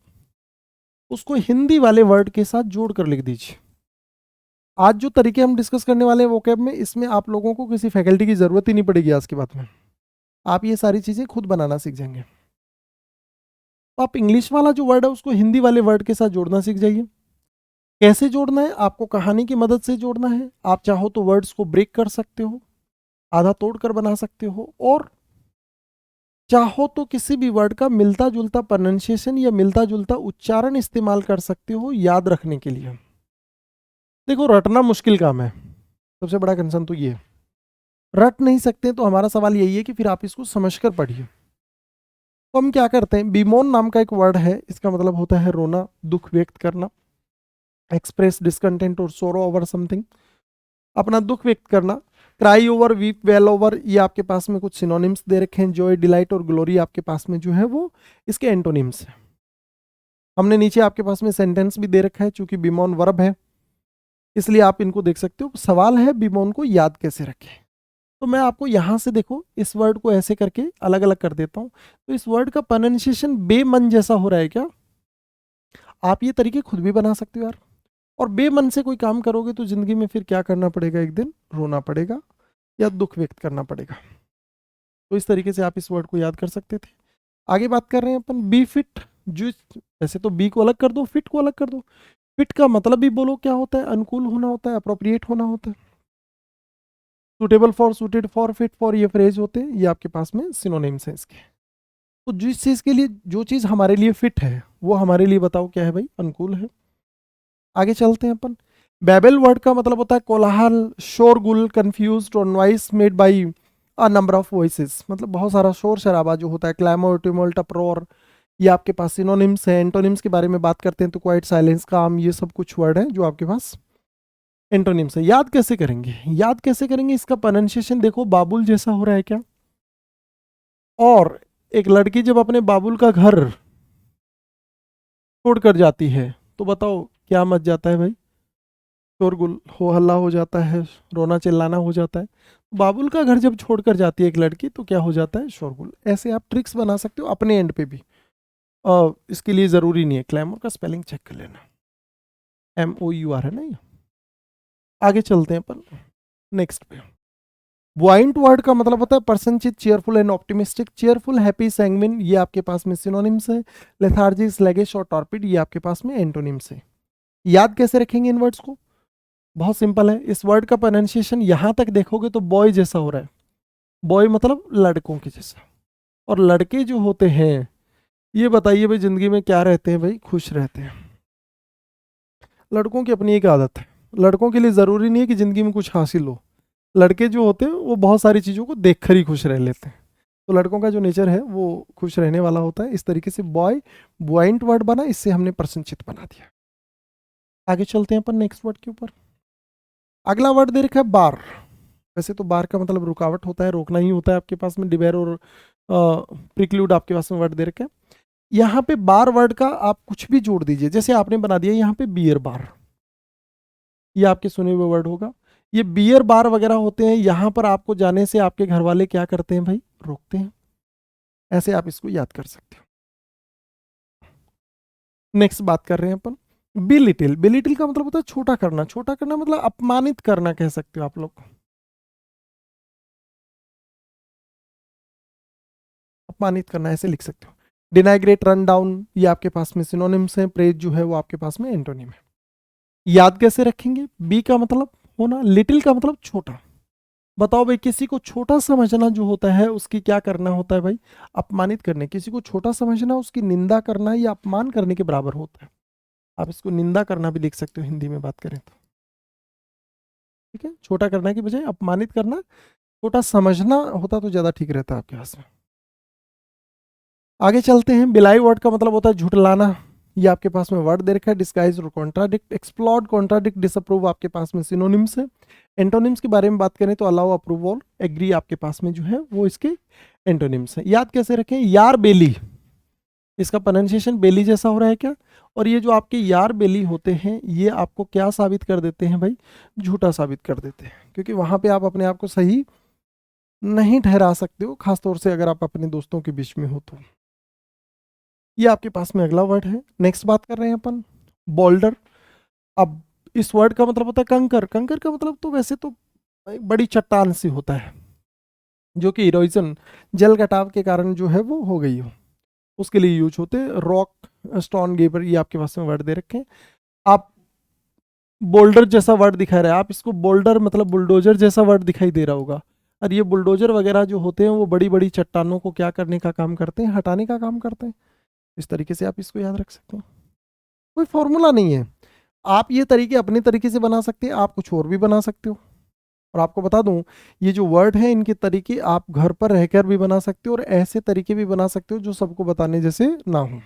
उसको हिंदी वाले वर्ड के साथ जोड़ कर लिख दीजिए। आज जो तरीके हम डिस्कस करने वाले हैं वोकैब में, इसमें आप लोगों को किसी फैकल्टी की जरूरत ही नहीं पड़ेगी आज के बाद में, आप ये सारी चीजें खुद बनाना सीख जाएंगे। तो आप इंग्लिश वाला जो वर्ड है उसको हिंदी वाले वर्ड के साथ जोड़ना सीख जाइए। कैसे जोड़ना है, आपको कहानी की मदद से जोड़ना है। आप चाहो तो वर्ड्स को ब्रेक कर सकते हो, आधा तोड़कर बना सकते हो, और चाहो तो किसी भी वर्ड का मिलता जुलता प्रोनाउंसिएशन या मिलता जुलता उच्चारण इस्तेमाल कर सकते हो याद रखने के लिए। देखो रटना मुश्किल काम है, सबसे बड़ा कंसर्न तो ये है। रट नहीं सकते तो हमारा सवाल यही है कि फिर आप इसको समझकर पढ़िए। तो हम क्या करते हैं, बीमोन नाम का एक वर्ड है, इसका मतलब होता है रोना, दुख व्यक्त करना, एक्सप्रेस डिसकंटेंट और सोरो ओवर समथिंग, अपना दुख व्यक्त करना। Cry over, weep, well over, ये आपके पास में कुछ सिनोनिम्स दे रखे हैं। जॉय, डिलाइट और ग्लोरी आपके पास में जो है वो इसके एंटोनिम्स हैं। हमने नीचे आपके पास में सेंटेंस भी दे रखा है, चूंकि बीमोन वर्ब है इसलिए आप इनको देख सकते हो। सवाल है बीमोन को याद कैसे रखें। तो मैं आपको यहां से देखो इस वर्ड को ऐसे करके अलग अलग कर देता हूं। तो इस वर्ड का प्रोनाउंसिएशन बेमन जैसा हो रहा है क्या? आप ये तरीके खुद भी बना सकते हो यार। और बेमन से कोई काम करोगे तो जिंदगी में फिर क्या करना पड़ेगा, एक दिन रोना पड़ेगा या दुख व्यक्त करना पड़ेगा। तो इस तरीके से आप इस वर्ड को याद कर सकते थे। आगे बात कर रहे हैं अपन बी फिट। जो ऐसे तो बी को अलग कर दो, फिट को अलग कर दो। फिट का मतलब भी बोलो क्या होता है, अनुकूल होना होता है, अप्रोप्रिएट होना होता है। Suitable for, suited for, fit for, ये फ्रेज होते हैं, ये आपके पास में सिनोनिम्स हैं इसके। तो जिस चीज के लिए जो चीज हमारे लिए फिट है वो हमारे लिए बताओ क्या है भाई, अनुकूल है। आगे चलते हैं अपन। बेबल वर्ड का मतलब होता है कोलाहल, शोरगुल, कंफ्यूज्ड और noise made by a number of voices, मतलब बहुत सारा शोर शराबा जो होता है। क्लैमर, ट्यूमल्ट, अप्रोर, ये आपके पास सिनोनिम्स हैं। एंटोनिम्स के बारे में बात करते हैं तो क्वाइट, साइलेंस, काम, ये सब कुछ वर्ड है जो आपके पास एंटोनिम्स है। याद कैसे करेंगे, याद कैसे करेंगे, इसका प्रोनाउंसिएशन देखो, बाबुल जैसा हो रहा है क्या? और एक लड़की जब अपने बाबुल का घर छोड़कर जाती है तो बताओ क्या मच जाता है भाई, शोरगुल, हो हल्ला हो जाता है, रोना चिल्लाना हो जाता है। बाबुल का घर जब छोड़कर जाती है एक लड़की तो क्या हो जाता है, शोरगुल। ऐसे आप ट्रिक्स बना सकते हो अपने एंड पे भी। इसके लिए ज़रूरी नहीं है, क्लैमर का स्पेलिंग चेक कर लेना, MOUR है ना ये। आगे चलते हैं अपन नेक्स्ट पे। बुआइंट वर्ड का मतलब होता है प्रसन्नचित, cheerful and optimistic. Cheerful, happy, sanguine, ये आपके पास में सिनोनिम्स है। लेथार्जिक, स्लैगिश और टॉर्पिड, ये आपके पास में एंटोनिम्स है। याद कैसे रखेंगे इन वर्ड्स को? बहुत सिंपल है। इस वर्ड का प्रोनाउंसिएशन यहां तक देखोगे तो बॉय जैसा हो रहा है। बॉय मतलब लड़कों के जैसा। और लड़के जो होते हैं, ये बताइए भाई जिंदगी में क्या रहते हैं भाई, खुश रहते हैं। लड़कों की अपनी एक आदत है, लड़कों के लिए ज़रूरी नहीं है कि ज़िंदगी में कुछ हासिल हो। लड़के जो होते हैं वो बहुत सारी चीज़ों को देख कर ही खुश रह लेते हैं। तो लड़कों का जो नेचर है वो खुश रहने वाला होता है। इस तरीके से बॉय बॉइंट वर्ड बना, इससे हमने प्रसन्नचित बना दिया। आगे चलते हैं अपन नेक्स्ट वर्ड के ऊपर। अगला वर्ड दे रखा है बार। वैसे तो बार का मतलब रुकावट होता है, रोकना ही होता है आपके पास में। डिबेर और प्रिक्लूड आपके पास में वर्ड दे रखा है। यहाँ पे बार वर्ड का आप कुछ भी जोड़ दीजिए, जैसे आपने बना दिया यहाँ पे बियर बार, ये आपके सुने हुए वर्ड होगा। ये बियर बार वगैरह होते हैं, यहाँ पर आपको जाने से आपके घर वाले क्या करते हैं भाई, रोकते हैं। ऐसे आप इसको याद कर सकते हो। नेक्स्ट बात कर रहे हैं अपन बिलिटिल। बिलिटिल का मतलब होता है छोटा करना। छोटा करना मतलब अपमानित करना कह सकते हो आप लोग, अपमानित करना ऐसे लिख सकते हो। डिनाइग्रेट, रन डाउन, ये आपके पास में सिनोनिम्स हैं। प्रेज जो है वो आपके पास में एंटोनिम है। याद कैसे रखेंगे? बी का मतलब होना, लिटिल का मतलब छोटा। बताओ भाई, किसी को छोटा समझना जो होता है उसकी क्या करना होता है भाई, अपमानित करने। किसी को छोटा समझना उसकी निंदा करना या अपमान करने के बराबर होता है। आप इसको निंदा करना भी लिख सकते हो हिंदी में बात करें तो। ठीक है, छोटा करना की बजाय अपमानित करना, छोटा समझना होता तो ज्यादा ठीक रहता है आपके पास में। आगे चलते हैं। बिलाई वर्ड का मतलब होता है झुठलाना। ये आपके पास में वर्ड दे रखा है। डिस्गाइज और कॉन्ट्राडिक्ट, एक्सप्लॉड, कॉन्ट्राडिक्ट, डिसअप्रूव आपके पास में सिनोनिम्स है। एंटोनिम्स के बारे में बात करें तो अलाउ, अप्रूव और एग्री आपके पास में जो है वो इसके एंटोनिम्स है। याद कैसे रखें? यार बेली, इसका प्रोनाउंसिएशन बेली जैसा हो रहा है क्या? और ये जो आपके यार बेली होते हैं ये आपको क्या साबित कर देते हैं भाई, झूठा साबित कर देते हैं। क्योंकि वहां पे आप अपने आप को सही नहीं ठहरा सकते हो, खासतौर से अगर आप अपने दोस्तों के बीच में हो तो। ये आपके पास में अगला वर्ड है। नेक्स्ट बात कर रहे हैं अपन बोल्डर। अब इस वर्ड का मतलब होता है कंकर। कंकर का मतलब तो वैसे तो एक बड़ी चट्टान सी होता है जो कि इरोजन, जल कटाव के कारण जो है वो हो गई हो, उसके लिए यूज होते हैं। रॉक, स्टोन, गेबर, ये आपके पास में वर्ड दे रखे हैं। आप बोल्डर जैसा वर्ड दिखा रहे हैं, आप इसको बोल्डर मतलब बुलडोजर जैसा वर्ड दिखाई दे रहा होगा। और ये बुलडोजर वगैरह जो होते हैं वो बड़ी बड़ी चट्टानों को क्या करने का काम करते हैं, हटाने का काम करते हैं। इस तरीके से आप इसको याद रख सकते हैं। कोई फॉर्मूला नहीं है। आप ये तरीके अपने तरीके से बना सकते हैं, आप कुछ और भी बना सकते हो। और आपको बता दूं, ये जो वर्ड है इनके तरीके आप घर पर रहकर भी बना सकते हो और ऐसे तरीके भी बना सकते हो जो सबको बताने जैसे ना हो।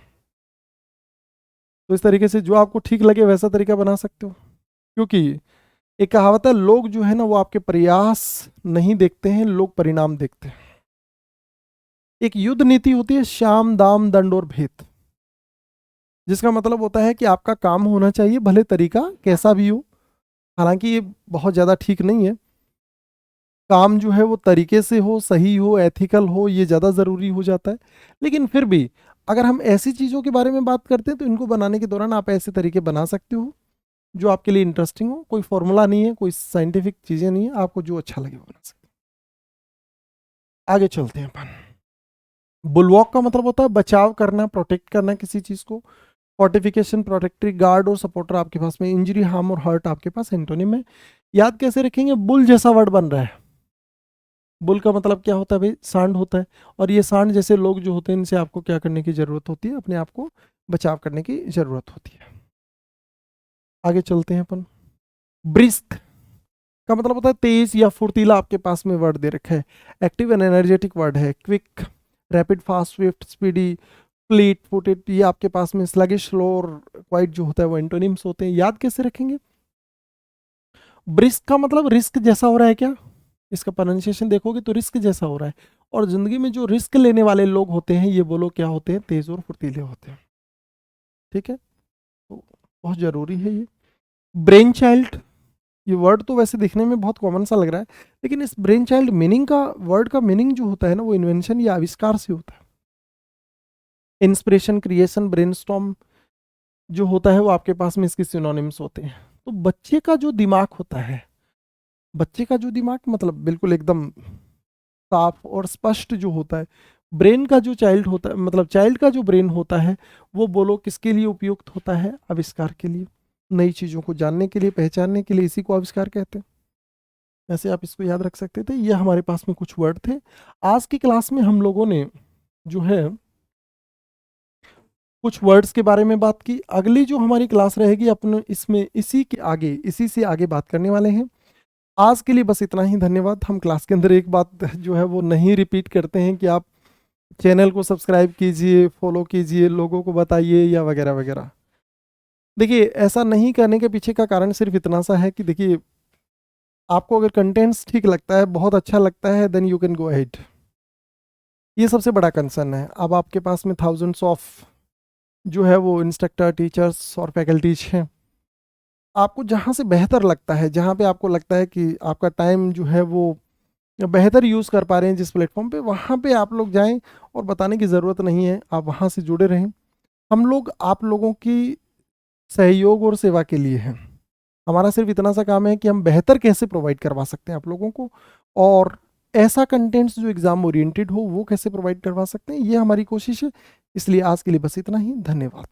तो इस तरीके से जो आपको ठीक लगे वैसा तरीका बना सकते हो। क्योंकि एक कहावत है, लोग जो है ना वो आपके प्रयास नहीं देखते हैं, लोग परिणाम देखते हैं। एक युद्ध नीति होती है, शाम दाम दंड और भेद, जिसका मतलब होता है कि आपका काम होना चाहिए भले तरीका कैसा भी हो। हालांकि ये बहुत ज़्यादा ठीक नहीं है, काम जो है वो तरीके से हो, सही हो, एथिकल हो, ये ज़्यादा ज़रूरी हो जाता है। लेकिन फिर भी अगर हम ऐसी चीज़ों के बारे में बात करते हैं तो इनको बनाने के दौरान आप ऐसे तरीके बना सकते हो जो आपके लिए इंटरेस्टिंग हो। कोई फॉर्मूला नहीं है, कोई साइंटिफिक चीज़ें नहीं है, आपको जो अच्छा लगे वो बना सकते हैं। आगे चलते हैं अपन। बुलवॉक का मतलब होता है बचाव करना, प्रोटेक्ट करना किसी चीज़ को। फोर्टिफिकेशन, प्रोटेक्टरी, गार्ड और सपोर्टर आपके पास में। इंजरी, हार्म और हर्ट आपके पास एंटोनिम है। याद कैसे रखेंगे? बुल जैसा वर्ड बन रहा है। बुल का मतलब क्या होता है भाई? सांड होता है। और ये सांड जैसे लोग जो होते हैं इनसे आपको क्या करने की जरूरत होती है? अपने आप को बचाव करने की जरूरत होती है। आगे चलते हैं अपन। ब्रिस्क का मतलब होता है तेज या फुर्तीला, आपके पास में वर्ड दे रखा है। एक्टिव एंड एनर्जेटिक वर्ड है। Quick, rapid, fast, Swift, speedy, fleet footed, ये आपके पास में। स्लगिश, स्लो और क्वाइट जो होता है वो एंटोनिम्स होते हैं। याद कैसे रखेंगे? ब्रिस्क का मतलब रिस्क जैसा हो रहा है क्या? इसका प्रोनाउंसिएशन देखोगे तो रिस्क जैसा हो रहा है। और जिंदगी में जो रिस्क लेने वाले लोग होते हैं ये बोलो क्या होते हैं? तेज और फुर्तीले होते हैं। ठीक है, तो बहुत जरूरी है ये। ब्रेन चाइल्ड, ये वर्ड तो वैसे दिखने में बहुत कॉमन सा लग रहा है, लेकिन इस ब्रेन चाइल्ड मीनिंग का, वर्ड का मीनिंग जो होता है ना वो इन्वेंशन या आविष्कार से होता है। इंस्पिरेशन, क्रिएशन, ब्रेनस्टॉर्म जो होता है वो आपके पास में इसके सिनोनिम्स होते हैं। तो बच्चे का जो दिमाग होता है, बच्चे का जो दिमाग मतलब बिल्कुल एकदम साफ और स्पष्ट जो होता है। ब्रेन का जो चाइल्ड होता है, मतलब चाइल्ड का जो ब्रेन होता है वो बोलो किसके लिए उपयुक्त होता है? आविष्कार के लिए, नई चीज़ों को जानने के लिए, पहचानने के लिए। इसी को आविष्कार कहते हैं। ऐसे आप इसको याद रख सकते थे। ये हमारे पास में कुछ वर्ड थे। आज की क्लास में हम लोगों ने जो है कुछ वर्ड्स के बारे में बात की। अगली जो हमारी क्लास रहेगी अपन इसमें इसी के आगे, इसी से आगे बात करने वाले हैं। आज के लिए बस इतना ही, धन्यवाद। हम क्लास के अंदर एक बात जो है वो नहीं रिपीट करते हैं कि आप चैनल को सब्सक्राइब कीजिए, फॉलो कीजिए, लोगों को बताइए या वगैरह वगैरह। देखिए, ऐसा नहीं करने के पीछे का कारण सिर्फ इतना सा है कि देखिए, आपको अगर कंटेंट्स ठीक लगता है, बहुत अच्छा लगता है, then you can go ahead. ये सबसे बड़ा कंसर्न है। अब आपके पास में थाउजेंड्स ऑफ जो है वो इंस्ट्रक्टर, टीचर्स और फैकल्टीज हैं। आपको जहाँ से बेहतर लगता है, जहाँ पे आपको लगता है कि आपका टाइम जो है वो बेहतर यूज़ कर पा रहे हैं जिस प्लेटफॉर्म पे, वहाँ पे आप लोग जाएं। और बताने की ज़रूरत नहीं है, आप वहाँ से जुड़े रहें। हम लोग आप लोगों की सहयोग और सेवा के लिए हैं। हमारा सिर्फ इतना सा काम है कि हम बेहतर कैसे प्रोवाइड करवा सकते हैं आप लोगों को, और ऐसा कंटेंट्स जो एग्ज़ाम ओरिएंटेड हो वो कैसे प्रोवाइड करवा सकते हैं, ये हमारी कोशिश है। इसलिए आज के लिए बस इतना ही, धन्यवाद।